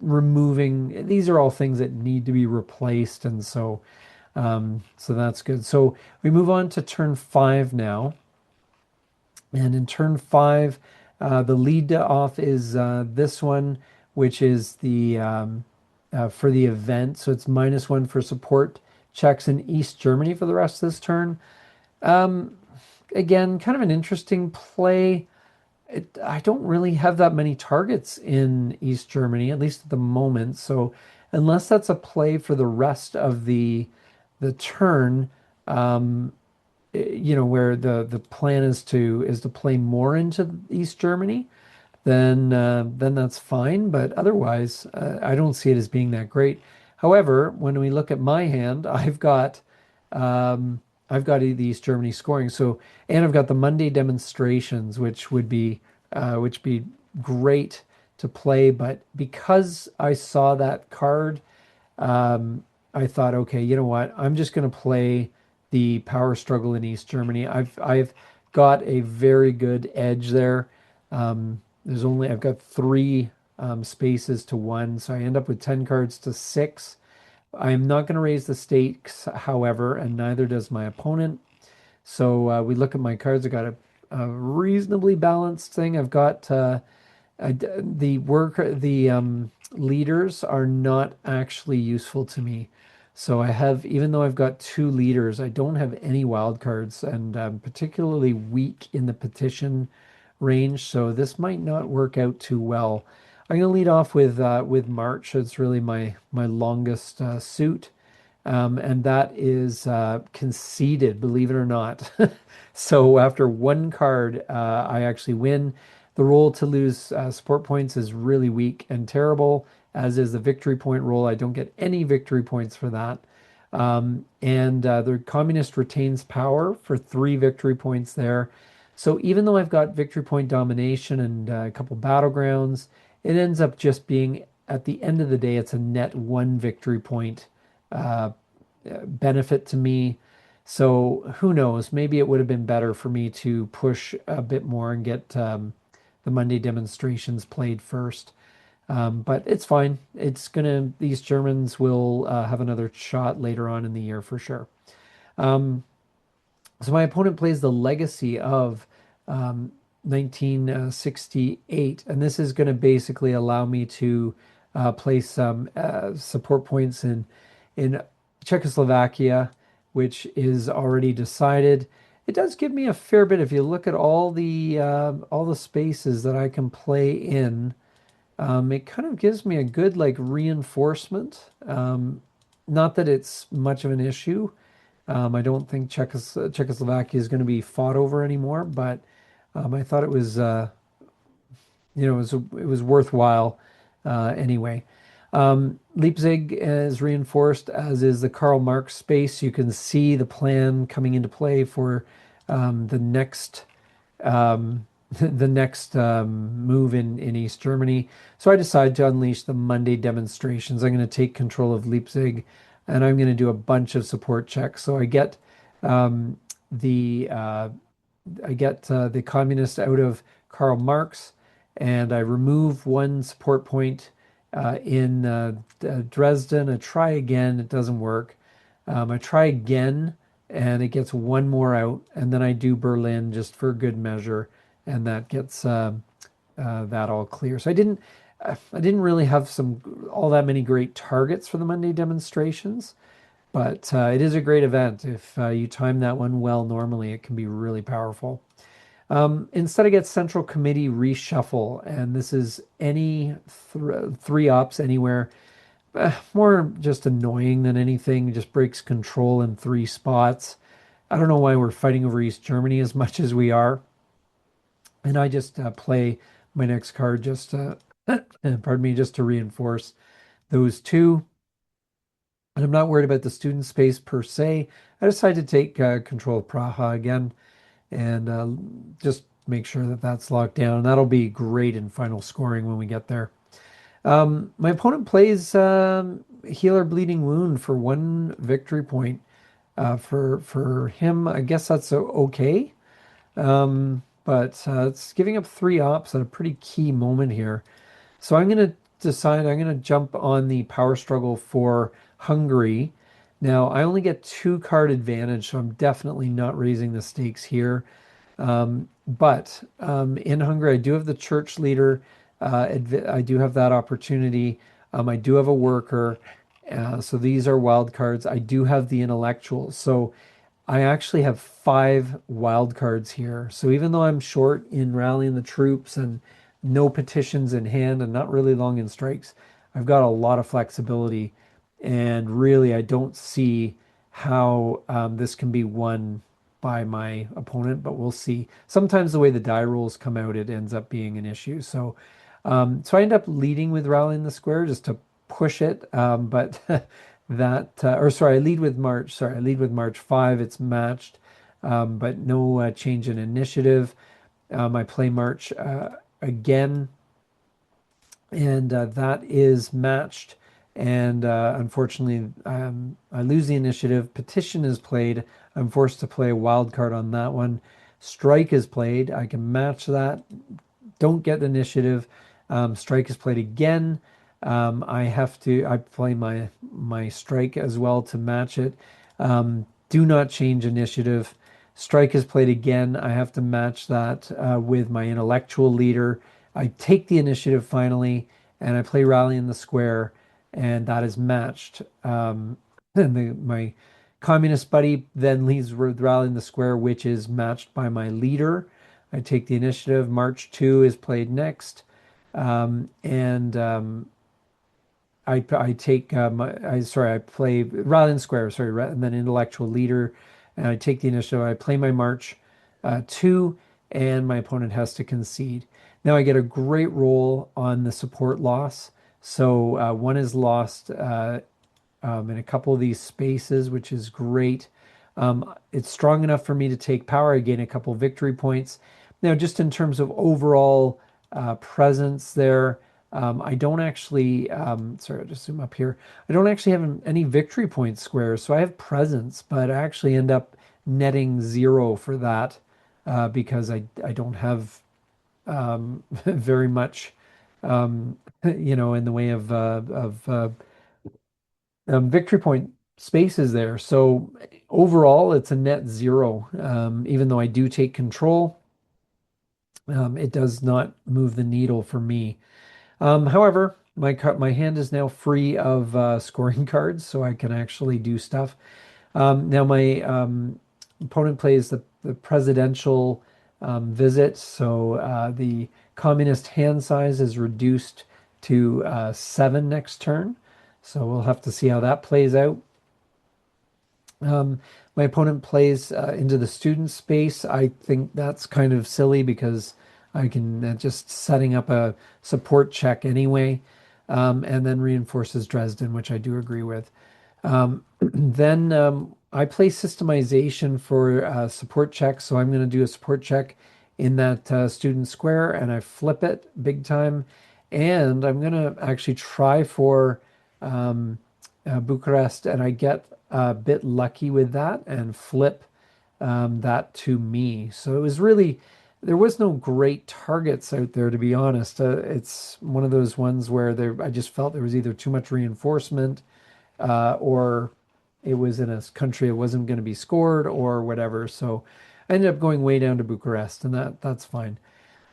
removing. These are all things that need to be replaced, and so that's good. So we move on to turn 5 now. And in turn 5, the lead off is this one, which is the for the event. So it's -1 for support checks in East Germany for the rest of this turn. Um, Again, kind of an interesting play. I don't really have that many targets in East Germany, at least at the moment. So unless that's a play for the rest of the turn, um, where the plan is to play more into East Germany, then that's fine. But otherwise, I don't see it as being that great. However, when we look at my hand, I've got the East Germany scoring. So, and I've got the Monday demonstrations, which be great to play. But because I saw that card, I thought, okay, you know what? I'm just going to play the power struggle in East Germany. I've got a very good edge there. I've got three spaces to one, so I end up with 10 cards to six. I'm not going to raise the stakes, however, and neither does my opponent. So we look at my cards. I got a reasonably balanced thing. I've got the leaders are not actually useful to me. So even though I've got two leaders, I don't have any wild cards, and I'm particularly weak in the petition range. So this might not work out too well. I'm going to lead off with March. It's really my longest suit, and that is conceded, believe it or not. So after one card, I actually win. The roll to lose support points is really weak and terrible, as is the victory point roll. I don't get any victory points for that. And the communist retains power for 3 victory points there. So even though I've got victory point domination and a couple battlegrounds, it ends up just being, at the end of the day, it's a net 1 victory point uh, benefit to me. So who knows? Maybe it would have been better for me to push a bit more and get the Monday demonstrations played first. But it's fine. These Germans will have another shot later on in the year for sure. Um, so my opponent plays the legacy of 1968, and this is going to basically allow me to place some support points in Czechoslovakia, which is already decided. It does give me a fair bit if you look at all the spaces that I can play in. It kind of gives me a good like reinforcement. Not that it's much of an issue. I don't think Czechoslovakia is going to be fought over anymore, but I thought it was worthwhile anyway. Leipzig is reinforced, as is the Karl Marx space. You can see the plan coming into play for the next move in East Germany. So I decided to unleash the Monday demonstrations. I'm going to take control of Leipzig, and I'm going to do a bunch of support checks. So um, the uh, the communists out of Karl Marx, and I remove one support point in Dresden. I try again, it doesn't work. I try again, and it gets one more out, and then I do Berlin just for good measure, and that gets that all clear. So I didn't really have all that many great targets for the Monday demonstrations, but it is a great event. If you time that one well, normally it can be really powerful. Instead, I get Central Committee reshuffle, and this is any three ops anywhere. More just annoying than anything. Just breaks control in 3 spots. I don't know why we're fighting over East Germany as much as we are. And I just play my next card just pardon me, just to reinforce those two. And I'm not worried about the student space per se. I decided to take control of Praha again and just make sure that that's locked down. That'll be great in final scoring when we get there. My opponent plays Healer Bleeding Wound for 1 victory point. For him, I guess that's okay. but it's giving up three ops at a pretty key moment here. So I'm going to decide I'm going to jump on the power struggle for Hungary. Now, I only get two card advantage, so I'm definitely not raising the stakes here. But in Hungary, I do have the church leader. I do have that opportunity. I do have a worker. So these are wild cards. I do have the intellectual. So I actually have five wild cards here. So even though I'm short in rallying the troops and no petitions in hand and not really long in strikes, I've got a lot of flexibility. And really, I don't see how this can be won by my opponent, but we'll see. Sometimes the way the die rolls come out, it ends up being an issue. So I end up leading with rallying the square just to push it. But or sorry, I lead with March. Sorry, I lead with March 5. It's matched, but no change in initiative. I play March again, and that is matched. And unfortunately, I lose the initiative. Petition is played. I'm forced to play a wild card on that one. Strike is played. I can match that. Don't get the initiative. Strike is played again. I play my strike as well to match it. Do not change initiative. Strike is played again. I have to match that with my intellectual leader. I take the initiative finally, and I play rally in the square, and that is matched. And my communist buddy then leads with rally in the square, which is matched by my leader. I take the initiative. March 2 is played next. And I take I play rather than square, sorry, and then intellectual leader, and I take the initiative. I play my March 2, and my opponent has to concede. Now I get a great roll on the support loss. So one is lost in a couple of these spaces, which is great. It's strong enough for me to take power. I gain a couple victory points. Now, just in terms of overall presence there, I don't actually, sorry, I'll just zoom up here. I don't actually have any victory point squares, so I have presence, but I actually end up netting 0 for that because I don't have very much, in the way of victory point spaces there. So overall, it's a net 0. Even though I do take control, it does not move the needle for me. However, my hand is now free of scoring cards, so I can actually do stuff. Now my opponent plays the presidential visit, so the communist hand size is reduced to 7 next turn. So we'll have to see how that plays out. My opponent plays into the student space. I think that's kind of silly because I can just setting up a support check anyway, and then reinforces Dresden, which I do agree with. Then I play systemization for support check, so I'm going to do a support check in that student square, and I flip it big time, and I'm going to actually try for Bucharest, and I get a bit lucky with that and flip that to me. So it was really, there was no great targets out there, to be honest. It's one of those ones where I just felt there was either too much reinforcement or it was in a country it wasn't going to be scored or whatever. So I ended up going way down to Bucharest, and that's fine.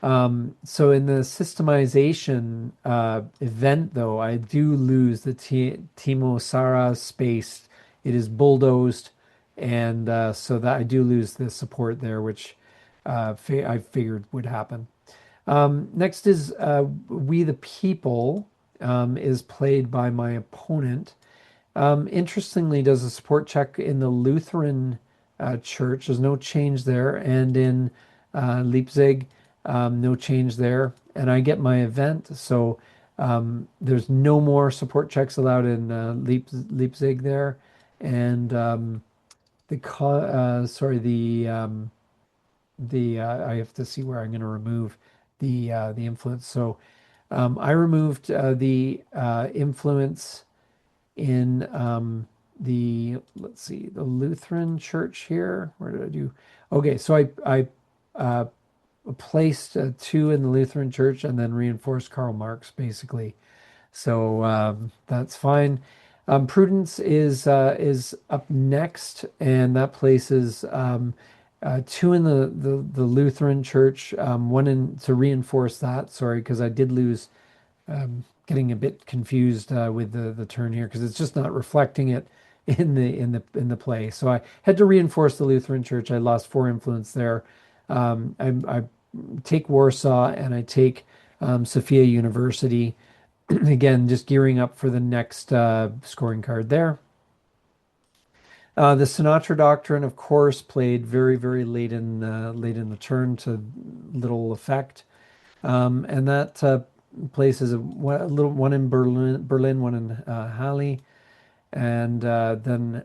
So in the systemization event, though, I do lose the Timo Sara space. It is bulldozed, and so that I do lose the support there, which I figured would happen. Next is We the People is played by my opponent. Interestingly, does a support check in the Lutheran church. There's no change there, and in Leipzig. No change there. And I get my event. So there's no more support checks allowed in Leipzig there. And I have to see where I'm going to remove the influence. So I removed the influence in let's see, the Lutheran church here. Where did I do? Okay, so I placed two in the Lutheran Church and then reinforced Karl Marx basically. So that's fine. Prudence is up next, and that places two in the Lutheran Church, one in to reinforce that. Sorry, because I did lose getting a bit confused with the turn here because it's just not reflecting it in the play. So I had to reinforce the Lutheran Church. I lost four influence there. I take Warsaw and I take Sophia University. Again, just gearing up for the next scoring card there. The Sinatra Doctrine, of course, played very, very late in the turn to little effect, and that places a little one in Berlin, one in Halle, and then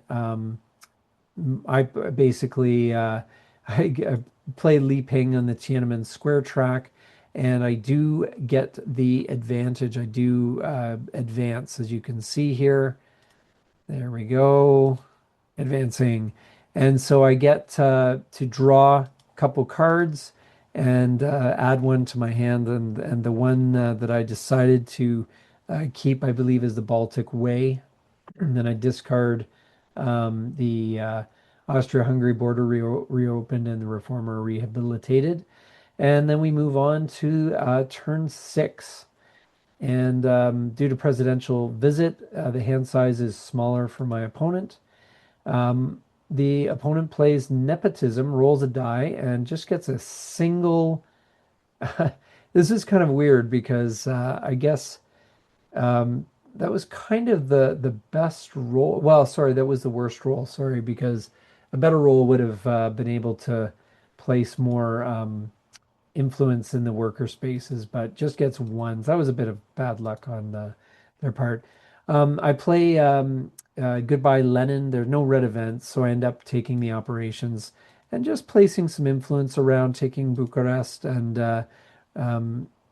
I basically I play Li Ping on the Tiananmen Square track, and I do get the advantage. I do advance, as you can see here. There we go, advancing, and so I get to draw a couple cards and add one to my hand, and the one that I decided to keep, I believe, is the Baltic Way. And then I discard the Austria-Hungary border reopened and the reformer rehabilitated. And then we move on to turn six. And due to presidential visit, the hand size is smaller for my opponent. The opponent plays nepotism, rolls a die, and just gets a single. This is kind of weird because I guess that was kind of the best roll. Well, sorry, that was the worst roll. Sorry, because a better roll would have been able to place more influence in the worker spaces, but just gets ones. That was a bit of bad luck on their part. I play Goodbye Lenin. There's no red events, so I end up taking the operations and just placing some influence around, taking Bucharest and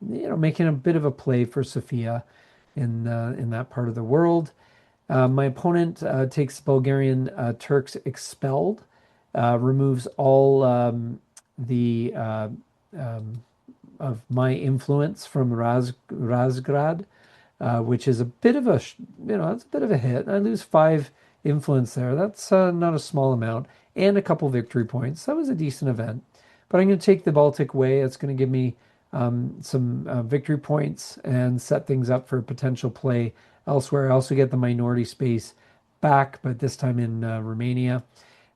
making a bit of a play for Sofia in that part of the world. My opponent takes Bulgarian Turks expelled, removes all the of my influence from Razgrad, which is a bit of that's a bit of a hit. I lose five influence there. That's not a small amount, and a couple victory points. That was a decent event. But I'm going to take the Baltic Way. It's going to give me some victory points and set things up for potential play elsewhere. I also get the minority space back, but this time in Romania.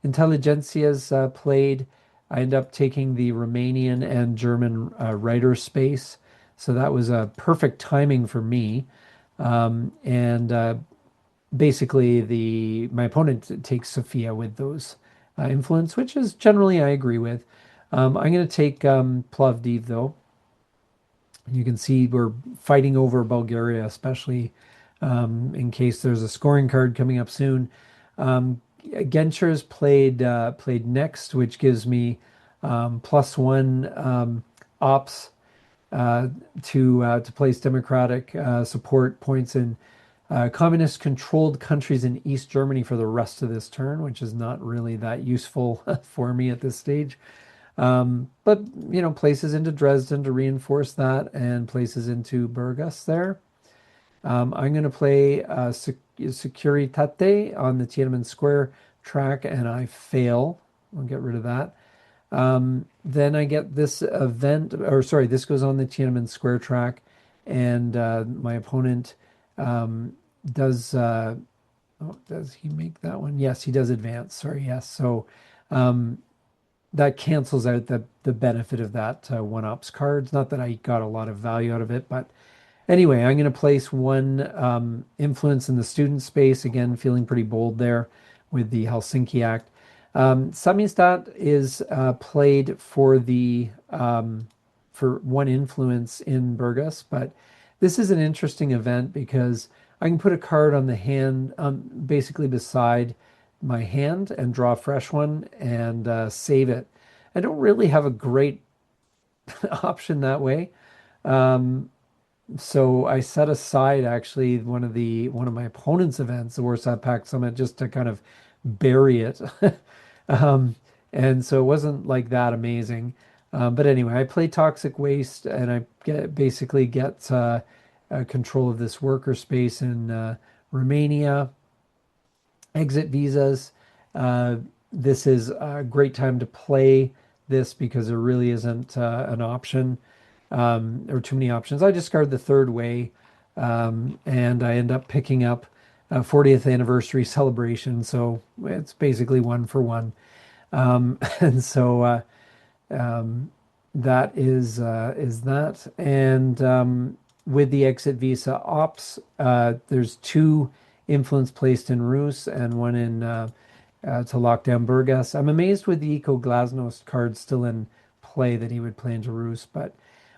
Intelligentsia's played. I end up taking the Romanian and German writer space. So that was a perfect timing for me. And basically, my opponent takes Sofia with those influence, which is generally I agree with. I'm going to take Plovdiv, though. You can see we're fighting over Bulgaria, especially in case there's a scoring card coming up soon. Genscher's played next, which gives me +1 ops to place democratic support points in communist-controlled countries in East Germany for the rest of this turn, which is not really that useful for me at this stage. But places into Dresden to reinforce that, and places into Burgas there. I'm going to play Securitate on the Tiananmen Square track, and I fail. I'll get rid of that. Then I get this event, or sorry, this goes on the Tiananmen Square track, and my opponent does. Does he make that one? Yes, he does advance. Sorry, yes. So that cancels out the benefit of that one ops cards. Not that I got a lot of value out of it, but anyway, I'm going to place one influence in the student space. Again, feeling pretty bold there with the Helsinki Act. Samizdat is played for for one influence in Burgas, but this is an interesting event because I can put a card on the hand, basically beside my hand, and draw a fresh one and save it. I don't really have a great option that way. So I set aside actually one of my opponent's events, the Warsaw Pact Summit, just to kind of bury it. And so it wasn't like that amazing. But anyway, I play Toxic Waste, and I basically get control of this worker space in Romania. Exit visas. Uh, this is a great time to play this because there really isn't an option or too many options. I discard the third way, and I end up picking up a 40th anniversary celebration. So it's basically one for one. And so um, that is that. And with the exit visa ops, there's two influence placed in Rus and one in to lock down Burgas. I'm amazed with the Eco Glasnost card still in play that he would play into Rus, but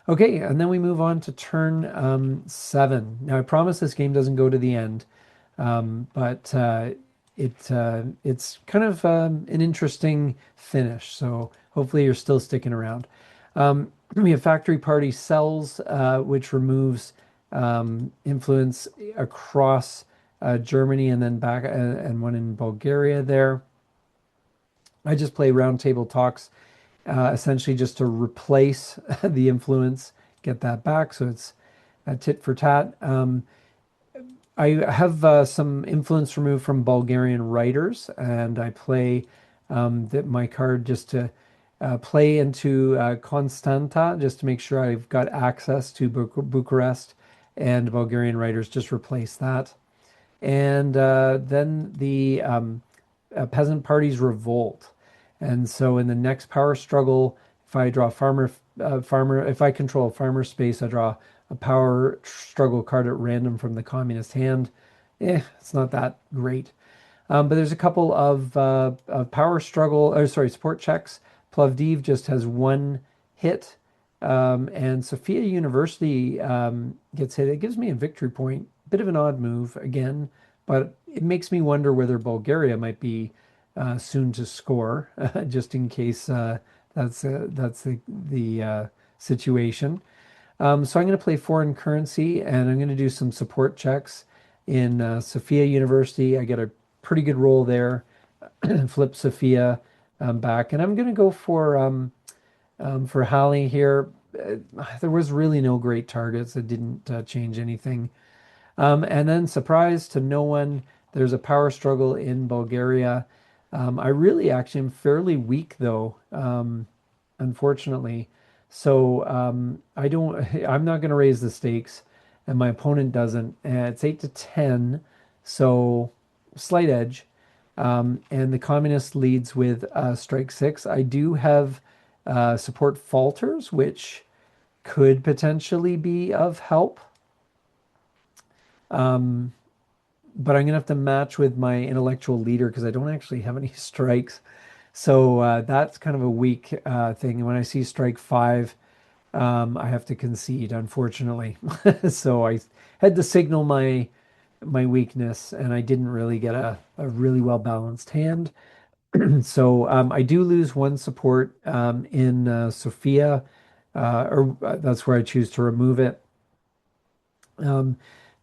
okay. And then we move on to turn 7. Now I promise this game doesn't go to the end, but it's kind of an interesting finish. So hopefully you're still sticking around. We have Factory Party Cells, which removes influence across Germany and then back, and one in Bulgaria there. I just play Roundtable Talks, essentially just to replace the influence, get that back. So it's a tit for tat. I have some influence removed from Bulgarian writers, and I play my card just to play into Constanta, just to make sure I've got access to Bucharest, and Bulgarian writers just replace that. And then the peasant parties revolt. And so in the next power struggle, if I draw if I control a farmer space, I draw a power struggle card at random from the communist hand. It's not that great. But there's a couple of power struggle, or sorry, support checks. Plovdiv just has one hit, and Sofia University gets hit. It gives me a victory point. Bit of an odd move again, but it makes me wonder whether Bulgaria might be soon to score, just in case that's the situation. So I'm going to play foreign currency, and I'm going to do some support checks in Sofia University. I get a pretty good roll there, flip Sofia back, and I'm going to go for Halley here. There was really no great targets. It didn't change anything. And then, surprise to no one, there's a power struggle in Bulgaria. I really actually am fairly weak though, unfortunately. So I'm not going to raise the stakes, and my opponent doesn't. It's 8 to 10, so slight edge. And the communist leads with strike 6. I do have support falters, which could potentially be of help. But I'm gonna have to match with my intellectual leader because I don't actually have any strikes. So that's kind of a weak thing. And when I see strike 5, I have to concede, unfortunately. So I had to signal my weakness, and I didn't really get a really well balanced hand. So I do lose one support in Sofia, or that's where I choose to remove it. Um,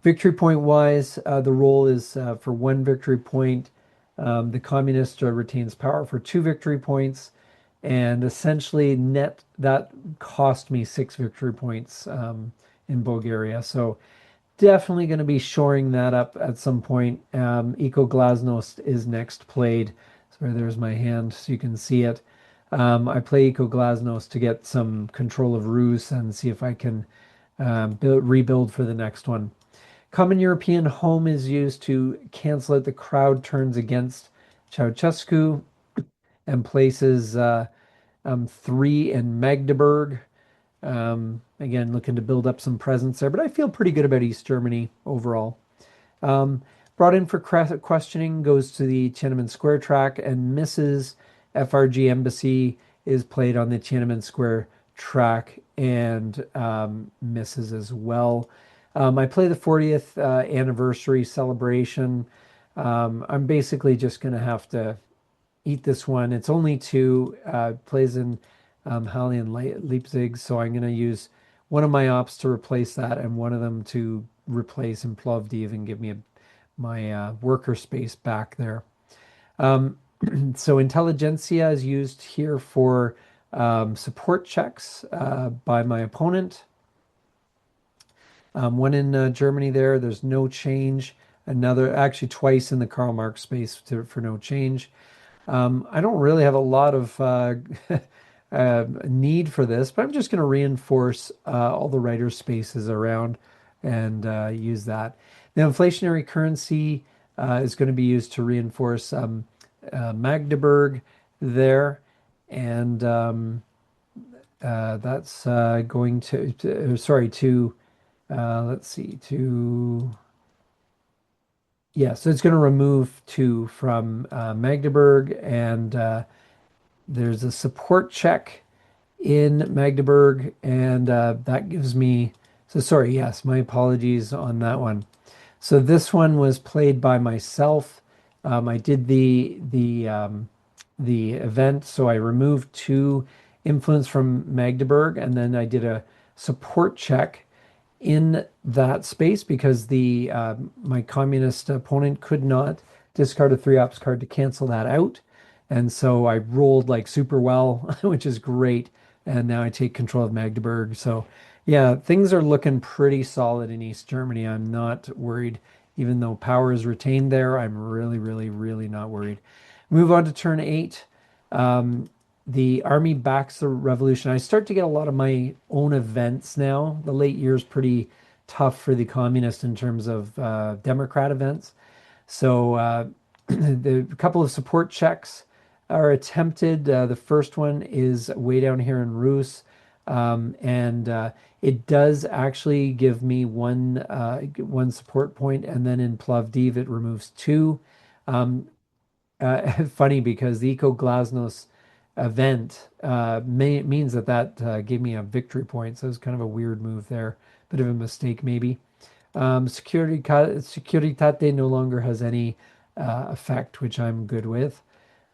Victory point wise, the roll is for 1 victory point. The communist retains power for 2 victory points, and essentially net that cost me 6 victory points in Bulgaria. So definitely going to be shoring that up at some point. Eco Glasnost is next played. So there's my hand, so you can see it. I play Eco Glasnost to get some control of Rus and see if I can rebuild for the next one. Common European Home is used to cancel out the crowd turns against Ceausescu, and places 3 in Magdeburg. Again, looking to build up some presence there, but I feel pretty good about East Germany overall. Brought in for questioning goes to the Tiananmen Square track, and Mrs. FRG Embassy is played on the Tiananmen Square track and misses as well. I play the 40th anniversary celebration. I'm basically just going to have to eat this one. It's only 2, plays in Halle and Leipzig, so I'm going to use one of my ops to replace that and one of them to replace in Plovdiv and give me my worker space back there. So intelligentsia is used here for support checks by my opponent. One in Germany there, there's no change. Another, actually twice in the Karl Marx space for no change. I don't really have a lot of need for this, but I'm just going to reinforce all the writer spaces around and use that. The inflationary currency is going to be used to reinforce Magdeburg there, and that's going sorry, to let's see, to yeah, so it's going to remove two from Magdeburg, and there's a support check in Magdeburg, and that gives me, so sorry, yes, my apologies on that one. So this one was played by myself. I did the event, so I removed two influence from Magdeburg, and then I did a support check in that space because the my communist opponent could not discard a three ops card to cancel that out. And so I rolled like super well, which is great. And now I take control of Magdeburg. So yeah, things are looking pretty solid in East Germany. I'm not worried, even though power is retained there. I'm really, really, really not worried. Move on to turn 8. The army backs the revolution. I start to get a lot of my own events now. The late years pretty tough for the communists in terms of Democrat events. So the couple of support checks are attempted. The first one is way down here in Rus, and it does actually give me one support point, and then in Plovdiv it removes two. Um, Funny because the Eco Glasnost event means that gave me a victory point. So it was kind of a weird move there, bit of a mistake maybe. Securitate no longer has any effect, which I'm good with.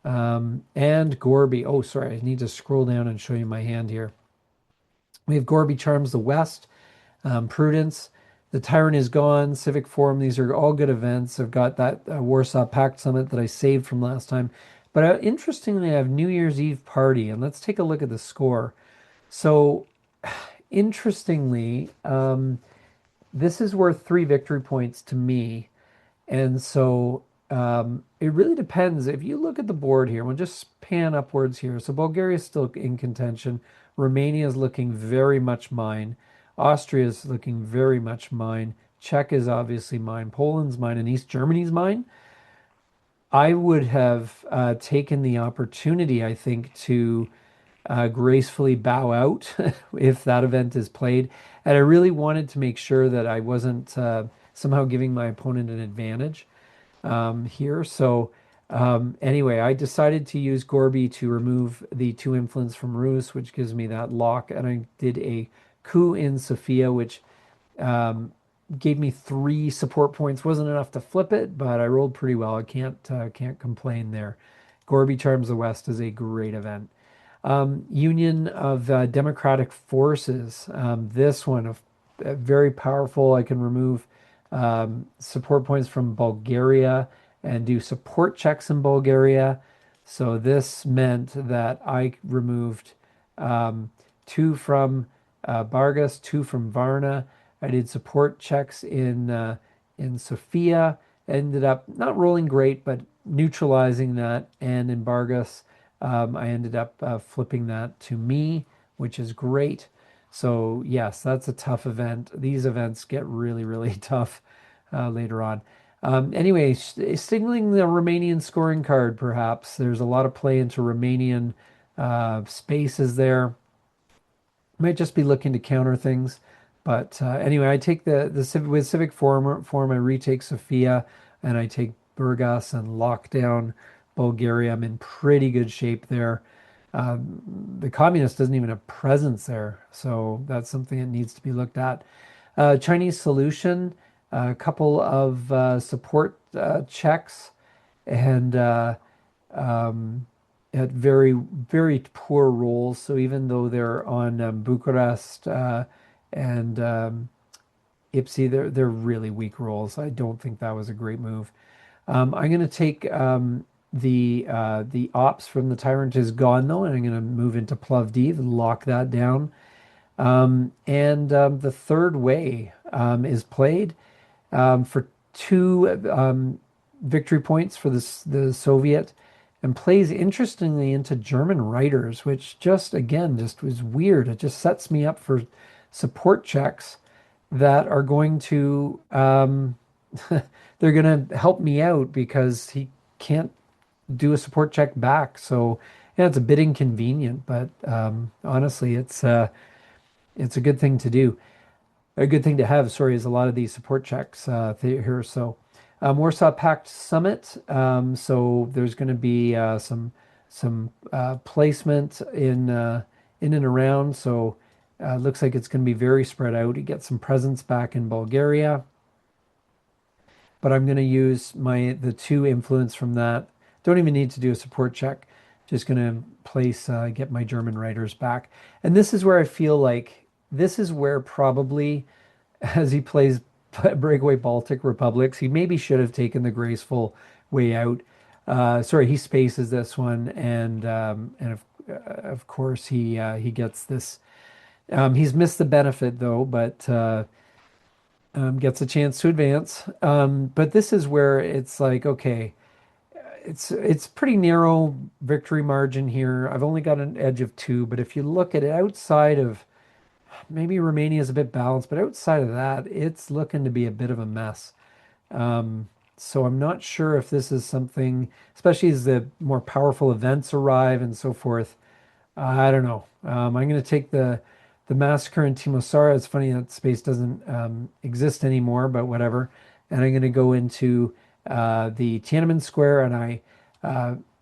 And Gorby. Oh, sorry, I need to scroll down and show you my hand here. We have Gorby charms the West, Prudence. The Tyrant is gone, Civic Forum. These are all good events. I've got that Warsaw Pact Summit that I saved from last time. But interestingly, I have New Year's Eve party, and let's take a look at the score. So, interestingly, this is worth 3 victory points to me. And so it really depends. If you look at the board here, we'll just pan upwards here. So Bulgaria is still in contention. Romania is looking very much mine. Austria is looking very much mine. Czech is obviously mine. Poland's mine, and East Germany's mine. I would have taken the opportunity, I think, to gracefully bow out if that event is played. And I really wanted to make sure that I wasn't somehow giving my opponent an advantage here. So anyway, I decided to use Gorby to remove the two influence from Rus, which gives me that lock. And I did a coup in Sofia, which gave me 3 support points. Wasn't enough to flip it, but I rolled pretty well. I can't complain there. Gorby Charms the West is a great event. Union of Democratic Forces. This one, very powerful. I can remove support points from Bulgaria and do support checks in Bulgaria. So this meant that I removed 2 from Bargas, 2 from Varna. I did support checks in Sofia. Ended up not rolling great, but neutralizing that. And in Bargas, I ended up flipping that to me, which is great. So yes, that's a tough event. These events get really, really tough later on. Anyway, signaling the Romanian scoring card, perhaps. There's a lot of play into Romanian spaces there. Might just be looking to counter things. But anyway, I take with Civic Forum, I retake Sofia, and I take Burgas and lock down Bulgaria. I'm in pretty good shape there. The communist doesn't even have presence there, so that's something that needs to be looked at. Chinese solution, a couple of support checks, and at very, very poor rolls. So even though they're on Bucharest and Ipsy, they're really weak rolls. I don't think that was a great move. I'm going to take the ops from the tyrant is gone though, and I'm going to move into Plovdiv and lock that down. And the third way is played for two victory points for the Soviet, and plays interestingly into German writers, which just again just was weird. It just sets me up for support checks that are going to they're going to help me out because he can't do a support check back. So yeah, it's a bit inconvenient, but honestly, it's a good thing to do. A good thing to have, sorry, is a lot of these support checks here. So Warsaw Pact Summit. So there's going to be some placement in and around. So looks like it's going to be very spread out. You get some presence back in Bulgaria, but I'm going to use the two influence from that. Don't even need to do a support check. Just going to get my German writers back. And this is where I feel like this is where probably as he plays breakaway Baltic republics, he maybe should have taken the graceful way out. Sorry, he spaces this one, and of course he gets this. He's missed the benefit though, but gets a chance to advance. But this is where it's like, okay, it's pretty narrow victory margin here. I've only got an edge of two, but if you look at it outside of maybe Romania is a bit balanced, but outside of that, it's looking to be a bit of a mess. So I'm not sure if this is something, especially as the more powerful events arrive and so forth. I don't know. I'm going to take the massacre in Timisoara. It's funny that space doesn't exist anymore, but whatever. And I'm going to go into the Tiananmen Square, and I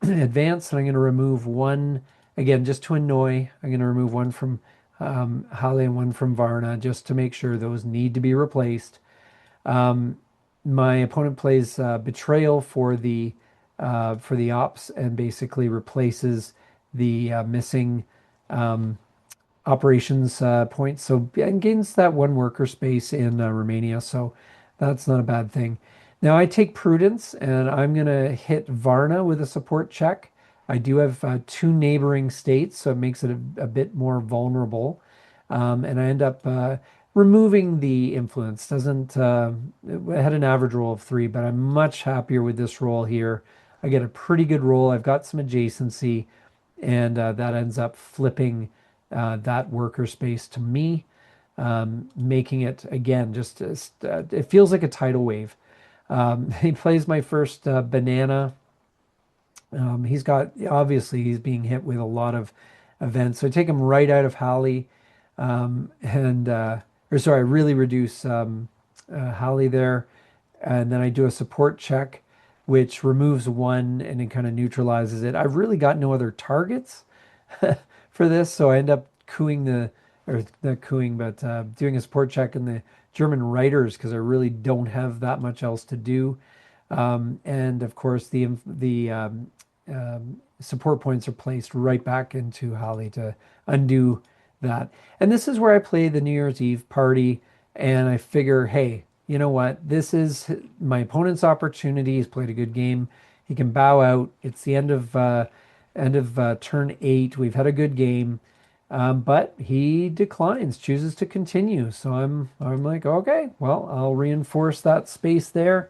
advance, and I'm going to remove one again just to annoy. I'm going to remove one from Halle and one from Varna just to make sure those need to be replaced. My opponent plays Betrayal for the ops and basically replaces the missing operations points. So and gains that one worker space in Romania. So that's not a bad thing. Now I take Prudence and I'm going to hit Varna with a support check. I do have two neighboring states, so it makes it a bit more vulnerable. And I end up removing the influence. Doesn't I had an average roll of 3, but I'm much happier with this roll here. I get a pretty good roll. I've got some adjacency, and that ends up flipping that worker space to me, making it again it feels like a tidal wave. He plays my first banana. He's being hit with a lot of events. So I take him right out of Halle, I really reduce Halle there. And then I do a support check, which removes one and it kind of neutralizes it. I've really got no other targets for this. So I end up or not cooing, but doing a support check in the German writers because I really don't have that much else to do. And of course, support points are placed right back into Halle to undo that. And this is where I play the New Year's Eve party, and I figure, hey, you know what? This is my opponent's opportunity. He's played a good game. He can bow out. It's the end of turn 8. We've had a good game. But he declines, chooses to continue. So I'm like, okay, well, I'll reinforce that space there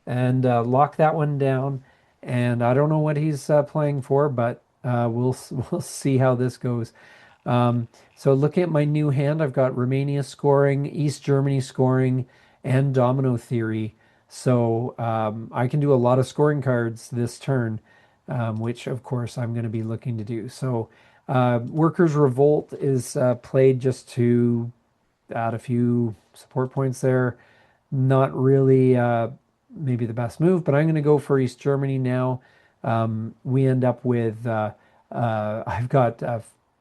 and lock that one down. And I don't know what he's playing for, but we'll see how this goes. So looking at my new hand, I've got Romania scoring, East Germany scoring, and Domino Theory. So I can do a lot of scoring cards this turn, which of course I'm going to be looking to do. So Workers' Revolt is played just to add a few support points there. Not really maybe the best move, but I'm going to go for East Germany now. We end up with I've got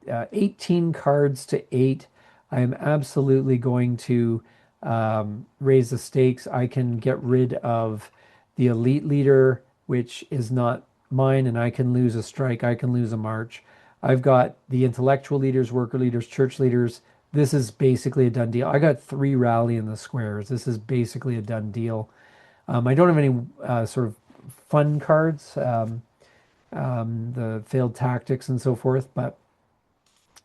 18 cards to 8. I am absolutely going to raise the stakes. I can get rid of the elite leader, which is not mine, and I can lose a strike. I can lose a march. I've got the intellectual leaders, worker leaders, church leaders. This is basically a done deal. I got 3 rally in the squares. This is basically a done deal. I don't have any sort of fun cards. the failed tactics and so forth. But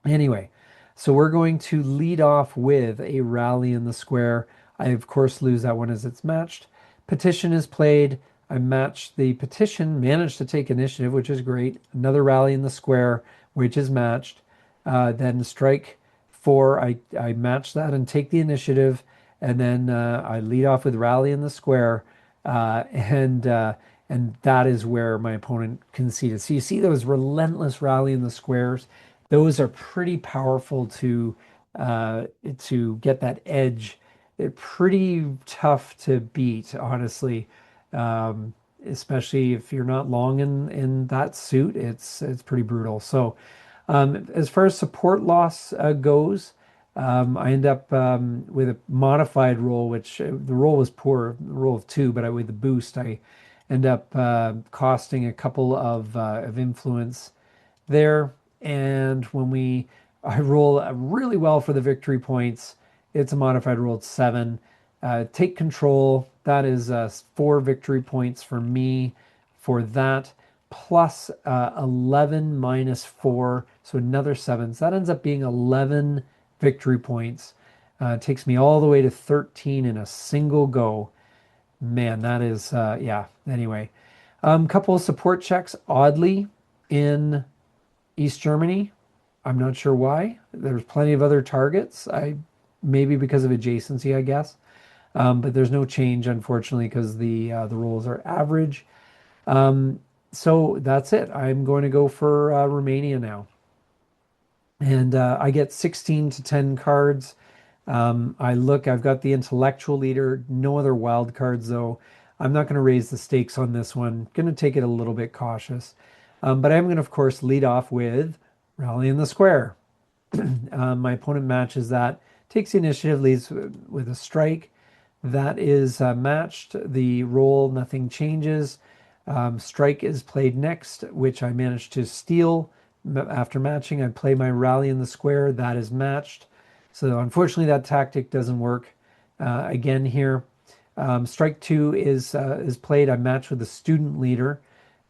anyway, so we're going to lead off with a rally in the square. I, of course, lose that one as it's matched. Petition is played. I match the petition, managed to take initiative, which is great. Another rally in the square, which is matched. Then strike four, I match that and take the initiative. And then I lead off with rally in the square. And that is where my opponent conceded. So you see those relentless rally in the squares. Those are pretty powerful to get that edge. They're pretty tough to beat, honestly. Especially if you're not long in that suit, it's pretty brutal. So as far as support loss goes, I end up with a modified roll, which the roll was poor, the roll of two, but with the boost, I end up costing a couple of influence there. And I roll really well for the victory points. It's a modified roll at seven. Take control. That is 4 victory points for me for that, plus 11 minus 4, so another 7. So that ends up being 11 victory points. Takes me all the way to 13 in a single go. Man, that is, yeah, anyway. Couple of support checks, oddly, in East Germany. I'm not sure why. There's plenty of other targets. Maybe because of adjacency, I guess. But there's no change, unfortunately, because the rolls are average. So that's it. I'm going to go for Romania now. And I get 16 to 10 cards. I've got the intellectual leader, no other wild cards though. I'm not going to raise the stakes on this one. Going to take it a little bit cautious. But I'm going to, of course, lead off with Rally in the Square. My opponent matches that, takes the initiative, leads with a strike. That is matched. The roll, nothing changes. Strike is played next, which I managed to steal. After matching, I play my Rally in the Square. That is matched. So unfortunately, that tactic doesn't work again here. Strike two is played. I match with the student leader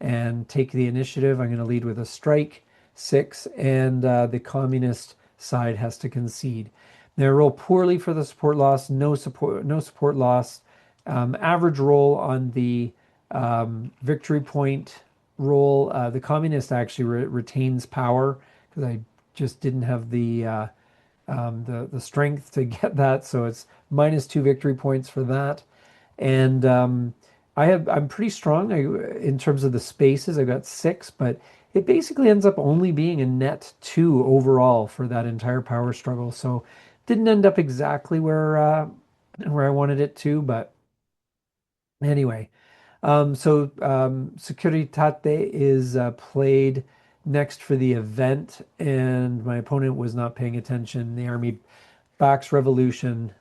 and take the initiative. I'm going to lead with a strike, 6, and the communist side has to concede. They roll poorly for the support loss. No support loss. Average roll on the victory point roll. The communist actually retains power because I just didn't have the strength to get that, so it's -2 victory points for that. And I'm pretty strong in terms of the spaces. I've got 6, but it basically ends up only being a net 2 overall for that entire power struggle. So didn't end up exactly where I wanted it to, but anyway. Securitate is played next for the event, and my opponent was not paying attention. The army backs revolution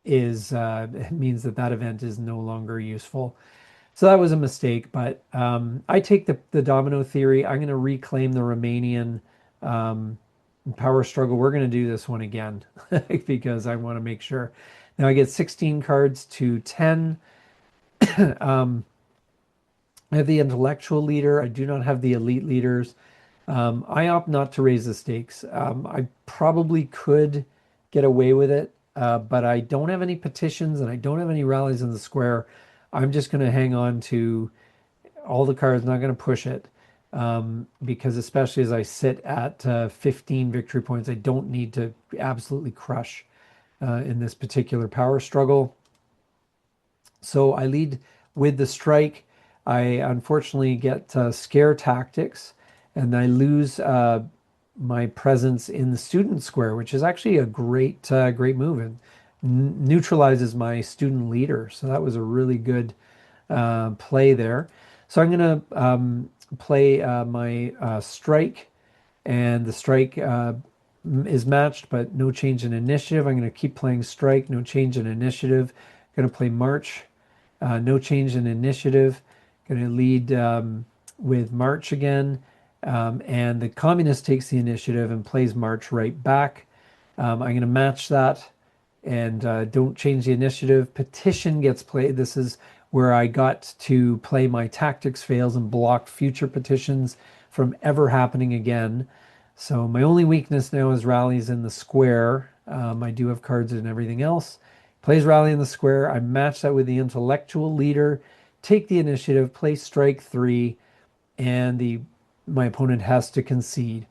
means that event is no longer useful. So that was a mistake, but I take the domino theory. I'm going to reclaim the Romanian power struggle. We're going to do this one again because I want to make sure. Now I get 16 cards to 10. I have the intellectual leader. I do not have the elite leaders. I opt not to raise the stakes. I probably could get away with it, but I don't have any petitions and I don't have any rallies in the square. I'm just going to hang on to all the cards, not going to push it, because especially as I sit at 15 victory points, I don't need to absolutely crush in this particular power struggle. So I lead with the strike. I unfortunately get scare tactics, and I lose my presence in the student square, which is actually a great move. It neutralizes my student leader. So that was a really good play there. So I'm going to play my strike, and the strike is matched, but no change in initiative. I'm going to keep playing strike, no change in initiative. I'm going to play march, no change in initiative. Going to lead with march again, and the communist takes the initiative and plays march right back. I'm going to match that and don't change the initiative. Petition gets played. This is where I got to play my tactics fails and block future petitions from ever happening again. So my only weakness now is rallies in the square. I do have cards and everything else. Plays rally in the square. I match that with the intellectual leader, take the initiative, play strike three, and the my opponent has to concede.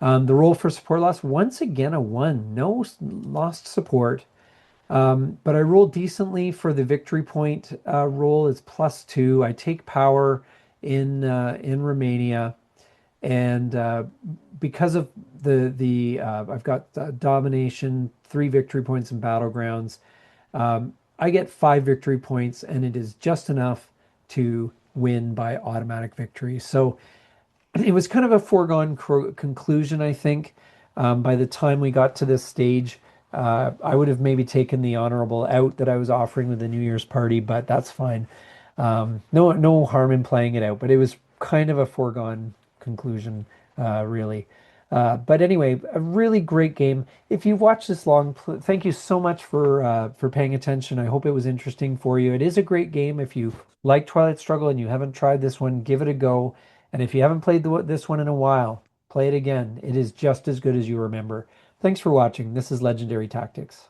The roll for support loss, once again a one, no lost support. But I rolled decently for the victory point roll is +2. I take power in Romania, and because of the I've got domination, 3 victory points in battlegrounds. I get 5 victory points, and it is just enough to win by automatic victory. So it was kind of a foregone conclusion, I think. By the time we got to this stage, I would have maybe taken the honorable out that I was offering with the New Year's party, but that's fine. No harm in playing it out, but it was kind of a foregone conclusion, really. But anyway, a really great game. If you've watched this long, thank you so much for paying attention. I hope it was interesting for you. It is a great game. If you like Twilight Struggle and you haven't tried this one, give it a go. And if you haven't played this one in a while, play it again. It is just as good as you remember. Thanks for watching. This is Legendary Tactics.